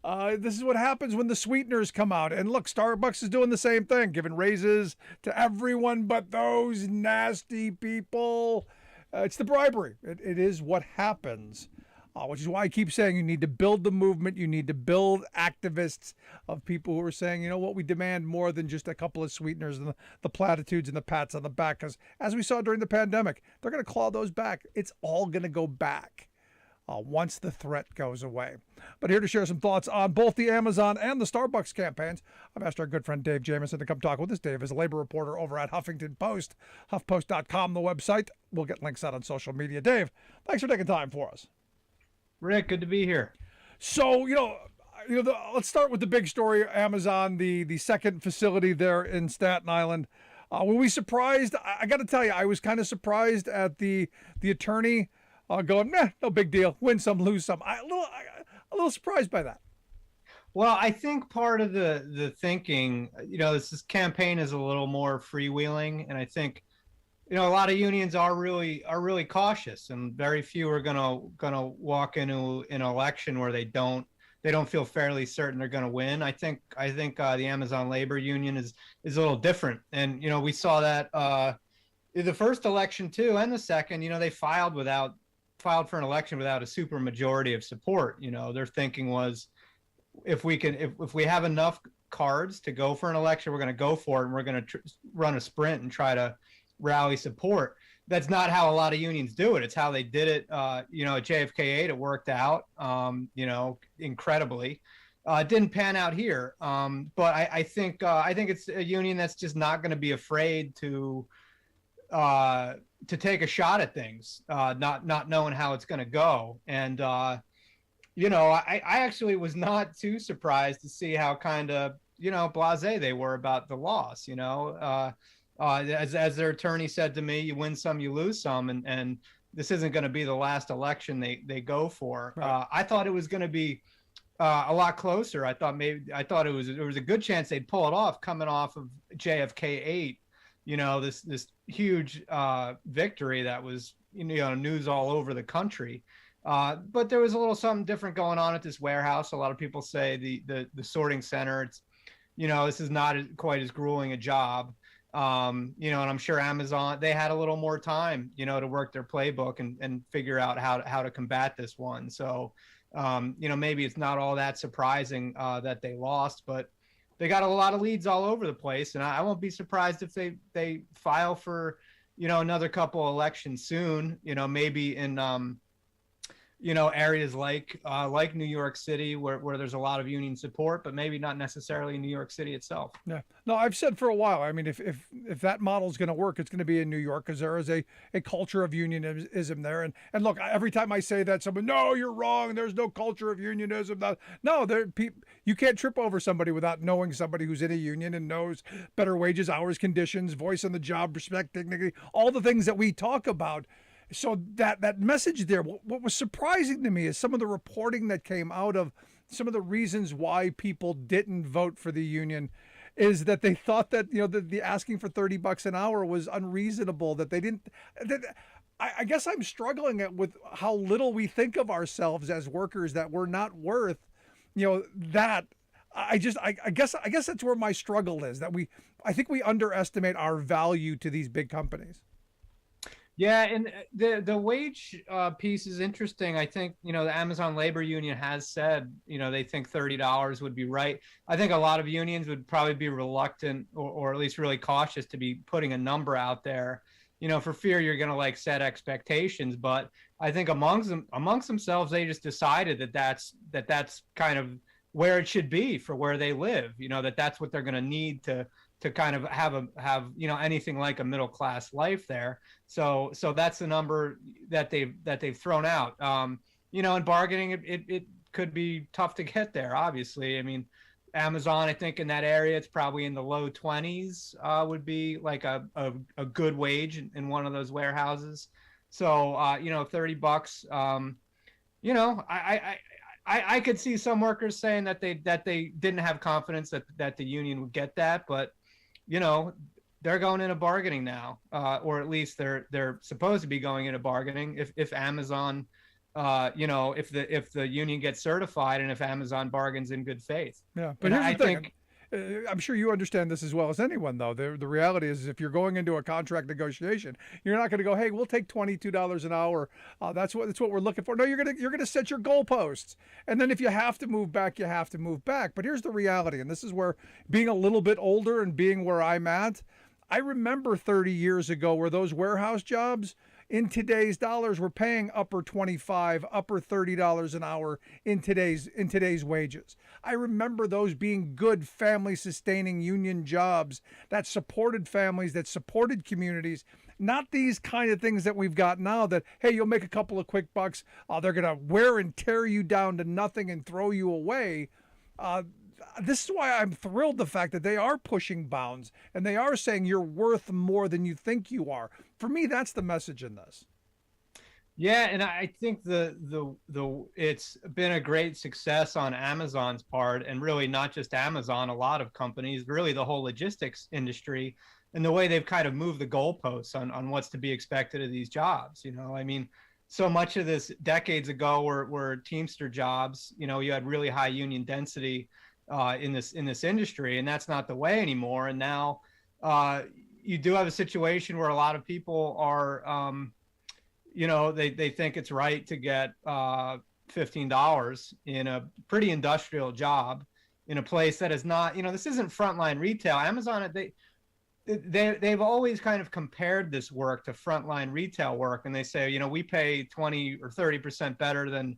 This is what happens when the sweeteners come out. And look, Starbucks is doing the same thing, giving raises to everyone but those nasty people. It's the bribery. It is what happens, which is why I keep saying you need to build the movement. You need to build activists of people who are saying, you know what, we demand more than just a couple of sweeteners and the platitudes and the pats on the back. Because as we saw during the pandemic, they're going to claw those back. It's all going to go back once the threat goes away. But here to share some thoughts on both the Amazon and the Starbucks campaigns, I've asked our good friend Dave Jamieson to come talk with us. Dave is a labor reporter over at Huffington Post, huffpost.com, the website. We'll get links out on social media. Dave, thanks for taking time for us. Rick, good to be here. So, let's start with the big story. Amazon, the second facility there in Staten Island. Were we surprised? I got to tell you, I was kind of surprised at the attorney going, no big deal, win some, lose some. A little surprised by that. Well, I think part of the thinking, this campaign is a little more freewheeling, and I think, a lot of unions are really cautious, and very few are gonna walk into an election where they don't feel fairly certain they're gonna win. I think the Amazon labor union is a little different, and we saw that the first election too, and the second. They filed for an election without a super majority of support. Their thinking was, if we have enough cards to go for an election, we're going to go for it, and we're going to run a sprint and try to rally support. That's not how a lot of unions do it. It's how they did it. At JFK 8, it worked out, incredibly. It didn't pan out here. But I think it's a union that's just not going to be afraid to take a shot at things, not knowing how it's going to go. And, I actually was not too surprised to see how kind of, blasé they were about the loss. As their attorney said to me, you win some, you lose some. And this isn't going to be the last election they go for. Right. I thought it was going to be a lot closer. I thought there was a good chance they'd pull it off coming off of JFK 8. This huge victory that was news all over the country, but there was a little something different going on at this warehouse. A lot of people say the sorting center, it's this is not quite as grueling a job, and I'm sure Amazon, they had a little more time to work their playbook and figure out how to combat this one. So maybe it's not all that surprising that they lost, but they got a lot of leads all over the place, and I won't be surprised if they file for, another couple elections soon. Maybe in areas like New York City where there's a lot of union support, but maybe not necessarily in New York City itself. Yeah. No, I've said for a while, I mean, if that model is going to work, it's going to be in New York, because there is a culture of unionism there. And look, every time I say that, someone, no, you're wrong. There's no culture of unionism. No, you can't trip over somebody without knowing somebody who's in a union and knows better wages, hours, conditions, voice on the job, respect, dignity, all the things that we talk about. So that message there, what was surprising to me is some of the reporting that came out of some of the reasons why people didn't vote for the union, is that they thought that, the asking for $30 an hour was unreasonable, that they didn't. I guess I'm struggling with how little we think of ourselves as workers, that we're not worth, that. I guess that's where my struggle is, that I think we underestimate our value to these big companies. Yeah, and the wage piece is interesting. I think, the Amazon labor union has said, they think $30 would be right. I think a lot of unions would probably be reluctant, or at least really cautious, to be putting a number out there, for fear you're going to set expectations. But I think amongst themselves, they just decided that that's kind of where it should be for where they live, that's what they're going to need to kind of have anything like a middle class life there. So that's the number that they've thrown out. In bargaining, it could be tough to get there. Obviously, I mean, Amazon, I think in that area, it's probably in the low 20s would be like a good wage in one of those warehouses. So $30. I could see some workers saying that they didn't have confidence that the union would get that, but they're going into bargaining now, or at least they're supposed to be going into bargaining if Amazon if the union gets certified and if Amazon bargains in good faith. Yeah, but and here's the thing. think I'm sure you understand this as well as anyone, though. The reality is, if you're going into a contract negotiation, you're not going to go, "Hey, we'll take $22 an hour. That's what we're looking for." No, you're gonna set your goalposts, and then if you have to move back, you have to move back. But here's the reality, and this is where being a little bit older and being where I'm at, I remember 30 years ago where those warehouse jobs in today's dollars were paying upper 25, upper $30 an hour in today's wages. I remember those being good family sustaining union jobs that supported families, that supported communities, not these kind of things that we've got now that, hey, you'll make a couple of quick bucks. They're going to wear and tear you down to nothing and throw you away. This is why I'm thrilled the fact that they are pushing bounds and they are saying you're worth more than you think you are. For me, that's the message in this. Yeah, and I think the it's been a great success on Amazon's part, and really not just Amazon, a lot of companies, really the whole logistics industry, and the way they've kind of moved the goalposts on what's to be expected of these jobs. I mean, so much of this decades ago were Teamster jobs. You had really high union density in this industry, and that's not the way anymore. And now you do have a situation where a lot of people are they think it's right to get $15 in a pretty industrial job in a place that is not, this isn't frontline retail. Amazon, they've always kind of compared this work to frontline retail work, and they say, we pay 20 or 30% better than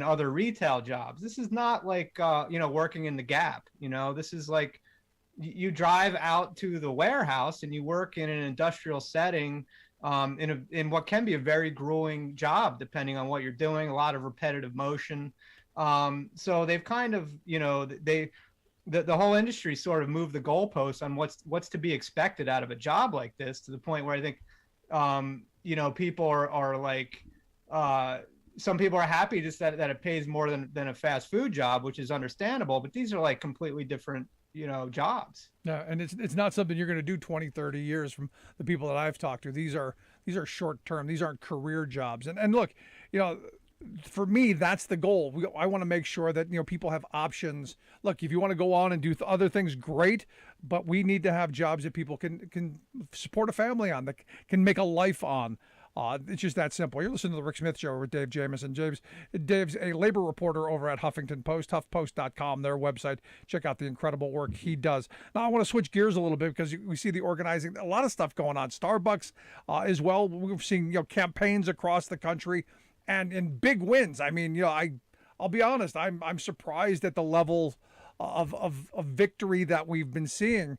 other retail jobs. This is not like working in the Gap. This is like you drive out to the warehouse and you work in an industrial setting, in what can be a very grueling job depending on what you're doing, a lot of repetitive motion. So they've kind of, the whole industry sort of moved the goalposts on what's to be expected out of a job like this, to the point where I think people are like, some people are happy just that it pays more than a fast food job, which is understandable, but these are like completely different jobs. Yeah, and it's not something you're going to do 20, 30 years from the people that I've talked to. These are short term. These aren't career jobs. And look, for me, that's the goal. I want to make sure that people have options. Look, if you want to go on and do other things, great, but we need to have jobs that people can support a family on, that can make a life on. It's just that simple. You're listening to the Rick Smith Show with Dave Jamieson. Dave's a labor reporter over at Huffington Post, huffpost.com, their website. Check out the incredible work he does. Now, I want to switch gears a little bit because we see the organizing, a lot of stuff going on. Starbucks as well. We're seeing campaigns across the country and big wins. I mean, I'll be honest. I'm surprised at the level of victory that we've been seeing.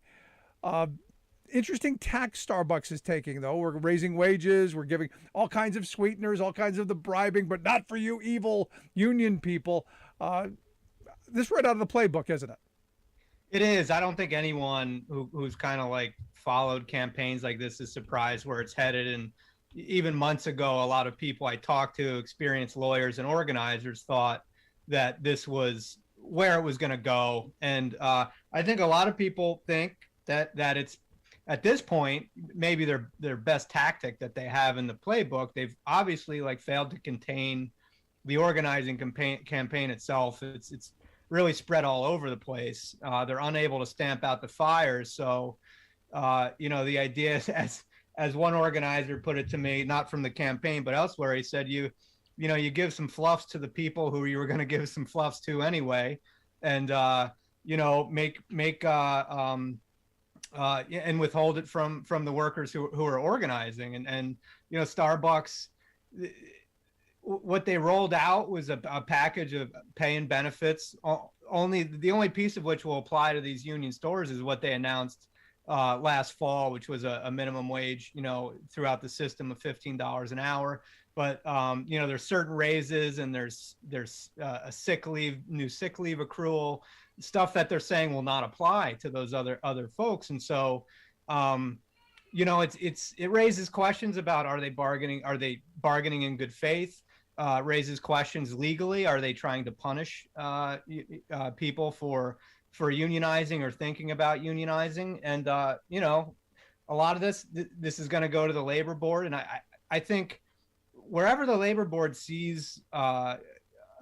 Interesting tack Starbucks is taking, though. We're raising wages. We're giving all kinds of sweeteners, all kinds of the bribing, but not for you evil union people. This right out of the playbook, isn't it? It is. I don't think anyone who's kind of like followed campaigns like this is surprised where it's headed. And even months ago, a lot of people I talked to, experienced lawyers and organizers, thought that this was where it was going to go. And I think a lot of people think that it's, at this point, maybe their best tactic that they have in the playbook. They've obviously failed to contain the organizing campaign itself. It's really spread all over the place. They're unable to stamp out the fires. So, the idea is, as one organizer put it to me, not from the campaign but elsewhere, he said, you give some fluffs to the people who you were going to give some fluffs to anyway, and and withhold it from the workers who are organizing. And Starbucks, what they rolled out was a package of pay and benefits. The only piece of which will apply to these union stores is what they announced last fall, which was a minimum wage, throughout the system of $15 an hour. But there's certain raises, and there's a new sick leave accrual, stuff that they're saying will not apply to those other folks. And so it raises questions about, are they bargaining in good faith? Raises questions legally. Are they trying to punish people for unionizing or thinking about unionizing? And a lot of this is going to go to the labor board. And I think wherever the labor board sees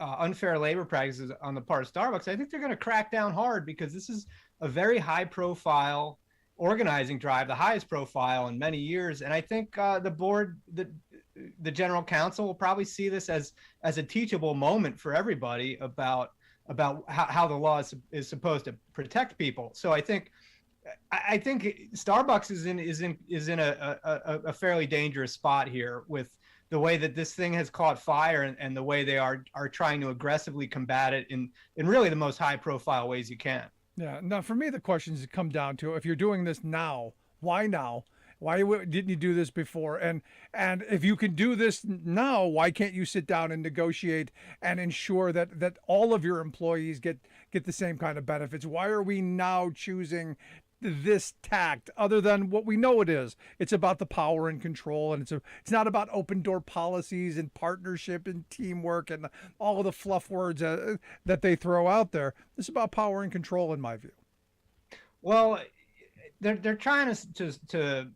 unfair labor practices on the part of Starbucks, I think they're going to crack down hard, because this is a very high profile organizing drive, the highest profile in many years. And I think the board, the general counsel, will probably see this as a teachable moment for everybody about how the law is supposed to protect people. So I think Starbucks is in a fairly dangerous spot here with the way that this thing has caught fire, and the way they are trying to aggressively combat it in really the most high profile ways you can. Yeah. Now, for me, the questions come down to, if you're doing this now, why now? Why didn't you do this before? And if you can do this now, why can't you sit down and negotiate and ensure that all of your employees get the same kind of benefits? Why are we now choosing this tact other than what we know it is? It's about the power and control, and it's not about open door policies and partnership and teamwork and all of the fluff words that they throw out there. It's about power and control, in my view. Well, they're trying to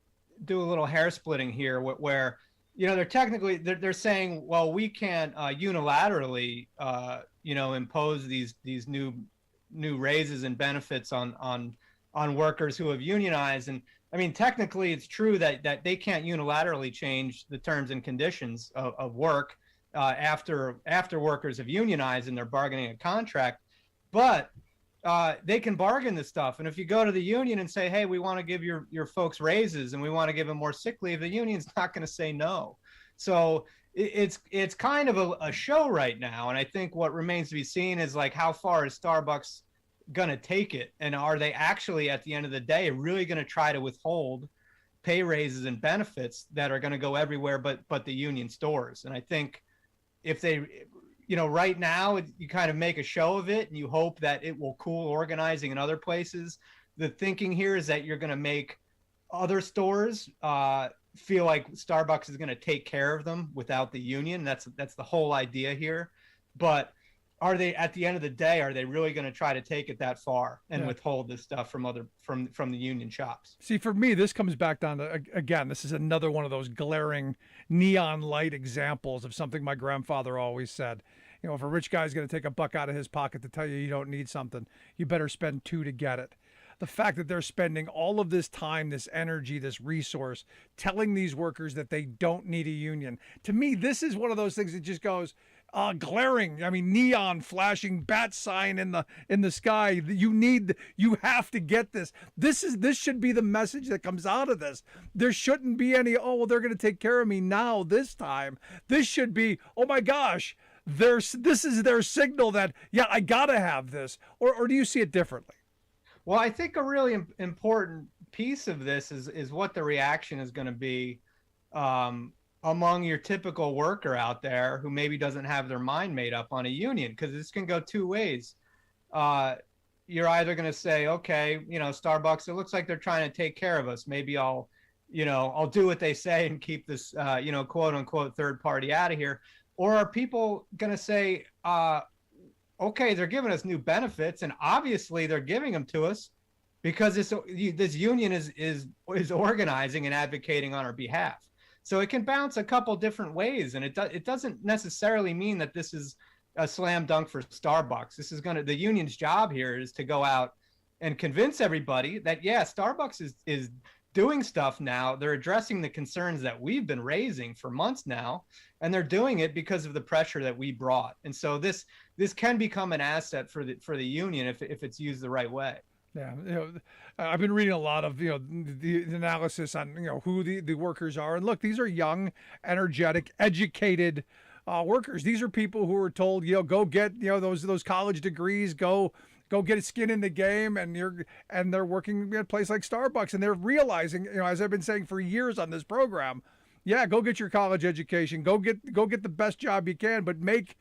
do a little hair splitting here, where they're saying, well, we can't unilaterally impose these new raises and benefits on workers who have unionized. And I mean, technically it's true that they can't unilaterally change the terms and conditions of work after workers have unionized and they're bargaining a contract, but they can bargain this stuff. And if you go to the union and say, hey, we want to give your folks raises and we want to give them more sick leave, the union's not going to say no. So it's kind of a show right now. And I think what remains to be seen is, like, how far is Starbucks going to take it? And are they actually, at the end of the day, really going to try to withhold pay raises and benefits that are going to go everywhere but the union stores? And I think if they, right now you kind of make a show of it and you hope that it will cool organizing in other places. The thinking here is that you're going to make other stores feel like Starbucks is going to take care of them without the union. That's the whole idea here. But are they, at the end of the day, are they really going to try to take it that far and withhold this stuff from the union shops? See, for me, this comes back down to, again, this is another one of those glaring neon light examples of something my grandfather always said. If a rich guy's going to take a buck out of his pocket to tell you don't need something, you better spend two to get it. The fact that they're spending all of this time, this energy, this resource, telling these workers that they don't need a union, to me, this is one of those things that just goes, glaring. I mean, neon flashing bat sign in the sky. You have to get this. This should be the message that comes out of this. There shouldn't be any, oh, well, they're going to take care of me now this time. This should be, oh my gosh, this is their signal that, yeah, I gotta have this. Or do you see it differently? Well, I think a really important piece of this is what the reaction is going to be among your typical worker out there who maybe doesn't have their mind made up on a union, because this can go two ways. You're either going to say, okay, Starbucks, it looks like they're trying to take care of us. Maybe I'll do what they say and keep this, quote unquote third party out of here. Or are people going to say, okay, they're giving us new benefits, and obviously they're giving them to us because this union is organizing and advocating on our behalf. So it can bounce a couple different ways, and it doesn't necessarily mean that this is a slam dunk for Starbucks. The union's job here is to go out and convince everybody that, yeah, Starbucks is doing stuff now. They're addressing the concerns that we've been raising for months now, and they're doing it because of the pressure that we brought. And so this can become an asset for the union if it's used the right way. Yeah, I've been reading a lot of the analysis on who the workers are, and look, these are young, energetic, educated workers. These are people who are told, go get those college degrees, go get a skin in the game, and they're working at a place like Starbucks, and they're realizing, as I've been saying for years on this program, yeah, go get your college education, go get the best job you can, but make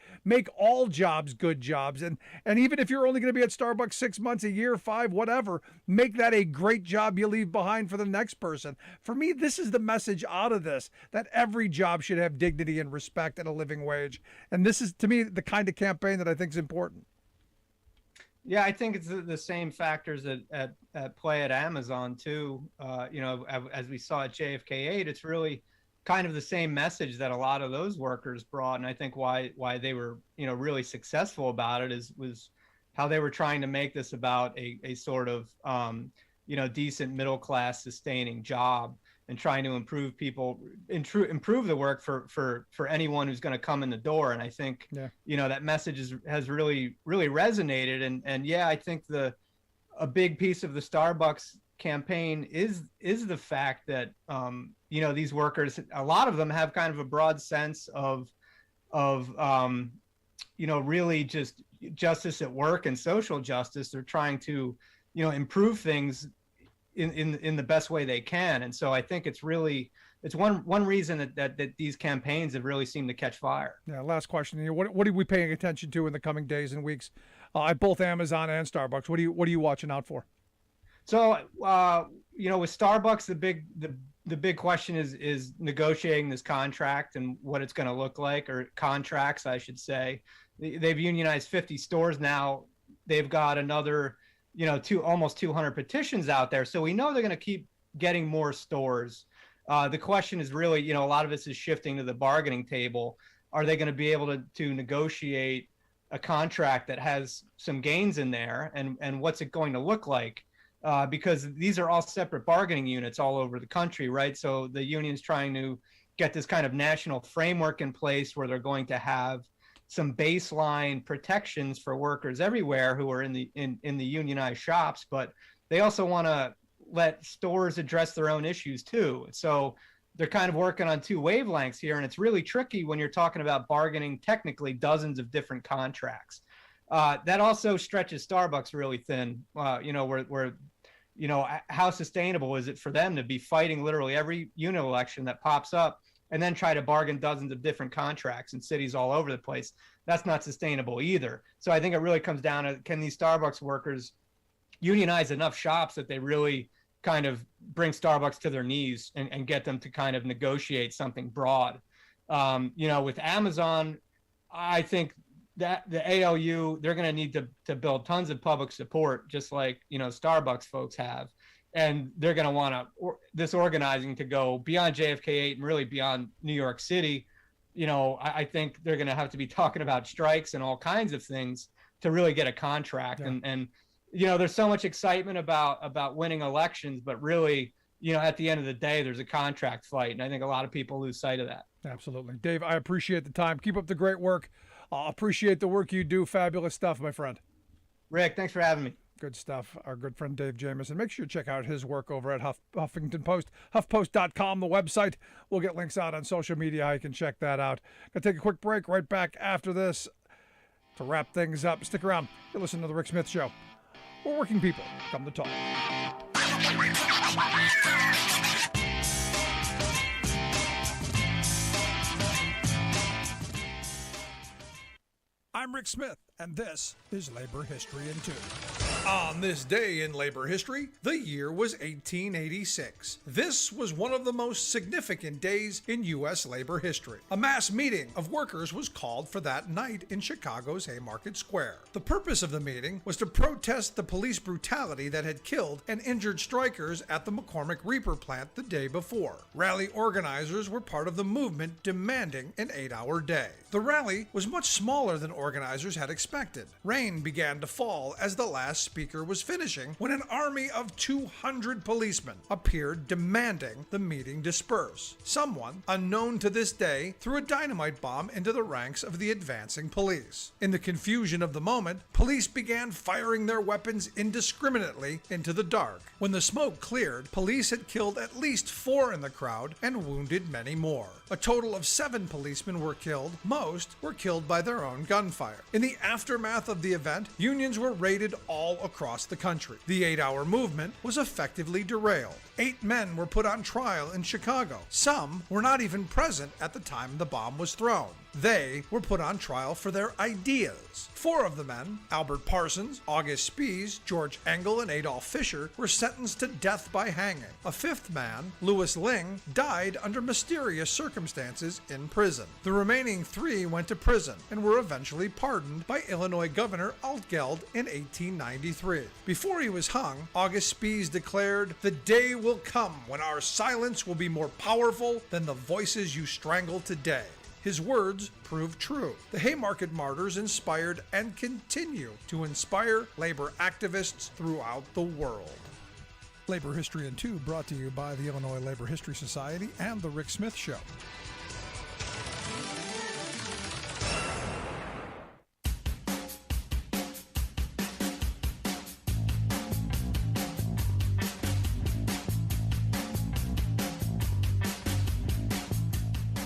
all jobs good jobs, and even if you're only going to be at Starbucks 6 months, a year, 5, whatever, make that a great job you leave behind for the next person. For me, this is the message out of this, that every job should have dignity and respect and a living wage, and this is, to me, the kind of campaign that I think is important. Yeah, I think it's the same factors at play at Amazon too. As we saw at JFK 8, it's really kind of the same message that a lot of those workers brought. And I think why they were, really successful about it was how they were trying to make this about a sort of, decent middle class sustaining job, and trying to improve the work for anyone who's going to come in the door. And I think, that message has really, really resonated. And yeah, I think a big piece of the Starbucks campaign is the fact that, these workers, a lot of them have kind of a broad sense of really just justice at work and social justice. They're trying to, improve things in the best way they can. And so I think it's one reason that these campaigns have really seemed to catch fire. Yeah. Last question here. What are we paying attention to in the coming days and weeks at both Amazon and Starbucks? What are you watching out for? So, with Starbucks, the big question is negotiating this contract and what it's going to look like, or contracts, I should say. They've unionized 50 stores now. They've got another, almost 200 petitions out there. So we know they're going to keep getting more stores. The question is really, a lot of this is shifting to the bargaining table. Are they going to be able to negotiate a contract that has some gains in there, and what's it going to look like? Because these are all separate bargaining units all over the country, right? So the union's trying to get this kind of national framework in place where they're going to have some baseline protections for workers everywhere who are in the unionized shops, but they also want to let stores address their own issues too. So they're kind of working on two wavelengths here, and it's really tricky when you're talking about bargaining technically dozens of different contracts. That also stretches Starbucks really thin. Where how sustainable is it for them to be fighting literally every union election that pops up and then try to bargain dozens of different contracts in cities all over the place? That's not sustainable either. So I think it really comes down to, can these Starbucks workers unionize enough shops that they really kind of bring Starbucks to their knees and get them to kind of negotiate something broad? With Amazon, I think that the ALU, they're going to need to build tons of public support, just like, Starbucks folks have. And they're going to want this organizing to go beyond JFK 8 and really beyond New York City. I think they're going to have to be talking about strikes and all kinds of things to really get a contract. Yeah. And there's so much excitement about winning elections, but really, at the end of the day, there's a contract fight. And I think a lot of people lose sight of that. Absolutely. Dave, I appreciate the time. Keep up the great work. Appreciate the work you do. Fabulous stuff, my friend. Rick, thanks for having me. Good stuff. Our good friend Dave Jamieson. Make sure you check out his work over at Huffington Post, huffpost.com, the website. We'll get links out on social media. You can check that out. Gonna take a quick break. Right back after this to wrap things up. Stick around. You're listening to The Rick Smith Show, where working people come to talk. I'm Rick Smith, and this is Labor History in 2. On this day in labor history, the year was 1886. This was one of the most significant days in U.S. labor history. A mass meeting of workers was called for that night in Chicago's Haymarket Square. The purpose of the meeting was to protest the police brutality that had killed and injured strikers at the McCormick Reaper plant the day before. Rally organizers were part of the movement demanding an 8-hour day. The rally was much smaller than organizers had expected. Rain began to fall as the last speaker was finishing when an army of 200 policemen appeared demanding the meeting disperse. Someone, unknown to this day, threw a dynamite bomb into the ranks of the advancing police. In the confusion of the moment, police began firing their weapons indiscriminately into the dark. When the smoke cleared, police had killed at least 4 in the crowd and wounded many more. A total of 7 policemen were killed. Most were killed by their own gunfire. In the aftermath of the event, unions were raided all across the country. The 8-hour movement was effectively derailed. 8 men were put on trial in Chicago. Some were not even present at the time the bomb was thrown. They were put on trial for their ideas. 4 of the men, Albert Parsons, August Spies, George Engel, and Adolf Fischer, were sentenced to death by hanging. A 5th man, Louis Ling, died under mysterious circumstances in prison. The remaining 3 went to prison and were eventually pardoned by Illinois Governor Altgeld in 1893. Before he was hung, August Spies declared, "The day will come when our silence will be more powerful than the voices you strangle today." His words proved true. The Haymarket Martyrs inspired and continue to inspire labor activists throughout the world. Labor History in 2 brought to you by the Illinois Labor History Society and The Rick Smith Show.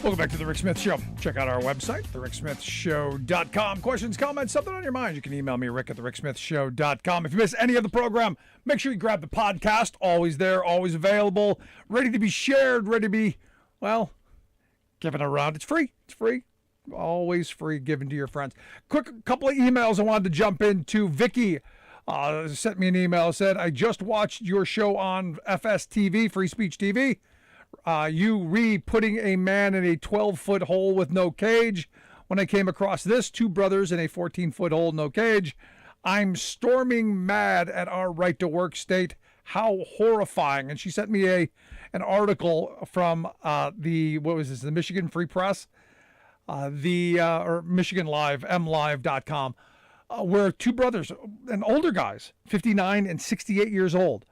Welcome back to The Rick Smith Show. Check out our website, thericksmithshow.com. Questions, comments, something on your mind, you can email me, Rick at thericksmithshow.com. If you miss any of the program, make sure you grab the podcast. Always there, always available, ready to be shared, ready to be, well, given around. It's free. It's free. Always free, given to your friends. Quick couple of emails I wanted to jump into. Vicky sent me an email, said, I just watched your show on FSTV, Free Speech TV. You putting a man in a 12-foot hole with no cage. When I came across this, 2 brothers in a 14-foot hole, no cage. I'm storming mad at our right to work state. How horrifying. And she sent me an article from the Michigan Free Press, or Michigan Live, mlive.com, where 2 brothers and older guys, 59 and 68 years old,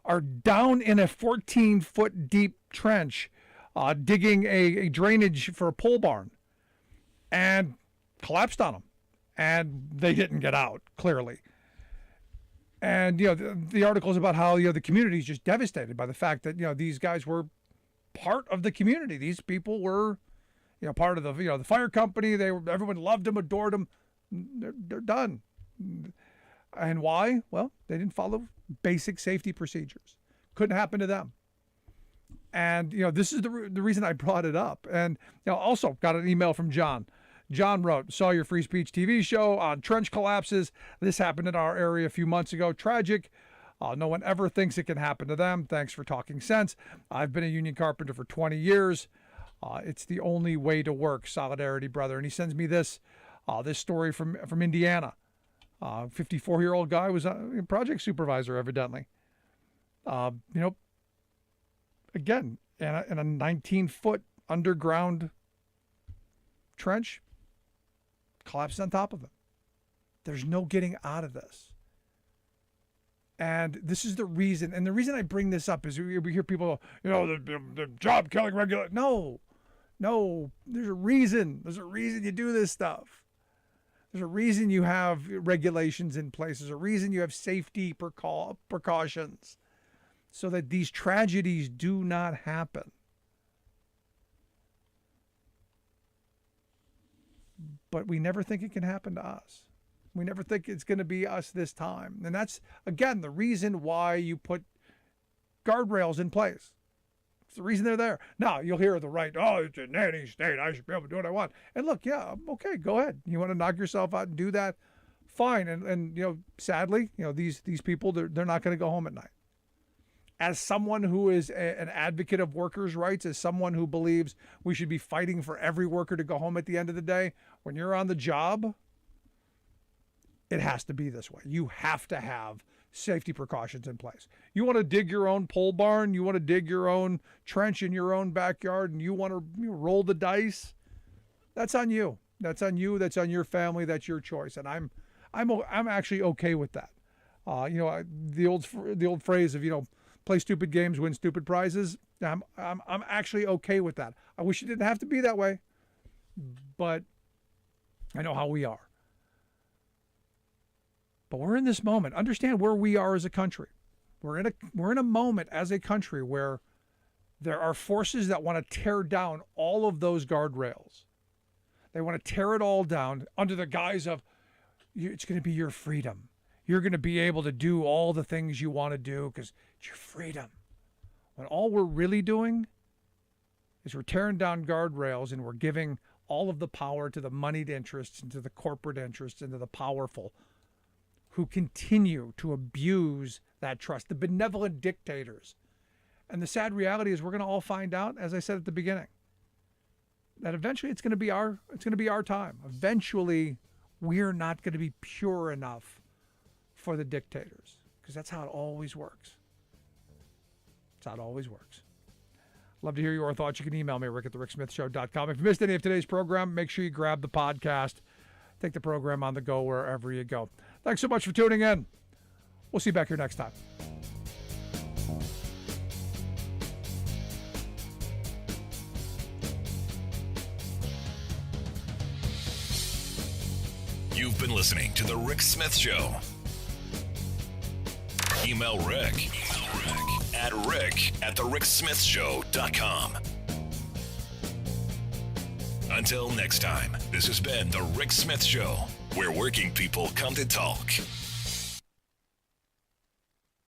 are down in a 14-foot deep trench, digging a drainage for a pole barn, and collapsed on them. And they didn't get out, clearly. And, the article is about how, the community is just devastated by the fact that, these guys were part of the community. These people were, part of the fire company. Everyone loved them, adored them. They're done. And why? Well, they didn't follow basic safety procedures. Couldn't happen to them. And, this is the reason I brought it up. And, also got an email from John. John wrote, saw your Free Speech TV show on trench collapses. This happened in our area a few months ago. Tragic. No one ever thinks it can happen to them. Thanks for talking sense. I've been a union carpenter for 20 years. It's the only way to work. Solidarity, brother. And he sends me this story from Indiana. 54-year-old guy was a project supervisor, evidently. Again, in a 19-foot underground trench, collapsed on top of it. There's no getting out of this. And this is the reason. And the reason I bring this up is we hear people, the job killing regulation. No, there's a reason. There's a reason you do this stuff. There's a reason you have regulations in place. There's a reason you have safety precautions so that these tragedies do not happen. But we never think it can happen to us. We never think it's going to be us this time. And that's, again, the reason why you put guardrails in place. It's the reason they're there. Now, you'll hear the right, it's a nanny state. I should be able to do what I want. And look, yeah, okay, go ahead. You want to knock yourself out and do that? Fine. And sadly, these people, they're not going to go home at night. As someone who is an advocate of workers' rights, as someone who believes we should be fighting for every worker to go home at the end of the day, when you're on the job, it has to be this way. You have to have safety precautions in place. You want to dig your own pole barn, you want to dig your own trench in your own backyard, and you want to roll the dice, that's on you. That's on you. That's on your family. That's your choice. And I'm actually okay with that. The old phrase of, play stupid games, win stupid prizes. I'm actually okay with that. I wish it didn't have to be that way, but I know how we are. But we're in this moment. Understand where we are as a country. We're in a moment as a country where there are forces that want to tear down all of those guardrails. They want to tear it all down under the guise of it's going to be your freedom. You're going to be able to do all the things you want to do because it's your freedom. When all we're really doing is we're tearing down guardrails and we're giving all of the power to the moneyed interests and to the corporate interests and to the powerful who continue to abuse that trust, the benevolent dictators. And the sad reality is we're going to all find out, as I said at the beginning, that eventually it's going to be our time. Eventually, we're not going to be pure enough for the dictators, because that's how it always works. That's how it always works. Love to hear your thoughts. You can email me, rick@thericksmithshow.com. If you missed any of today's program, make sure you grab the podcast. Take the program on the go wherever you go. Thanks so much for tuning in. We'll see you back here next time. You've been listening to The Rick Smith Show. Email Rick at rick@thericksmithshow.com. Until next time, this has been The Rick Smith Show, where working people come to talk.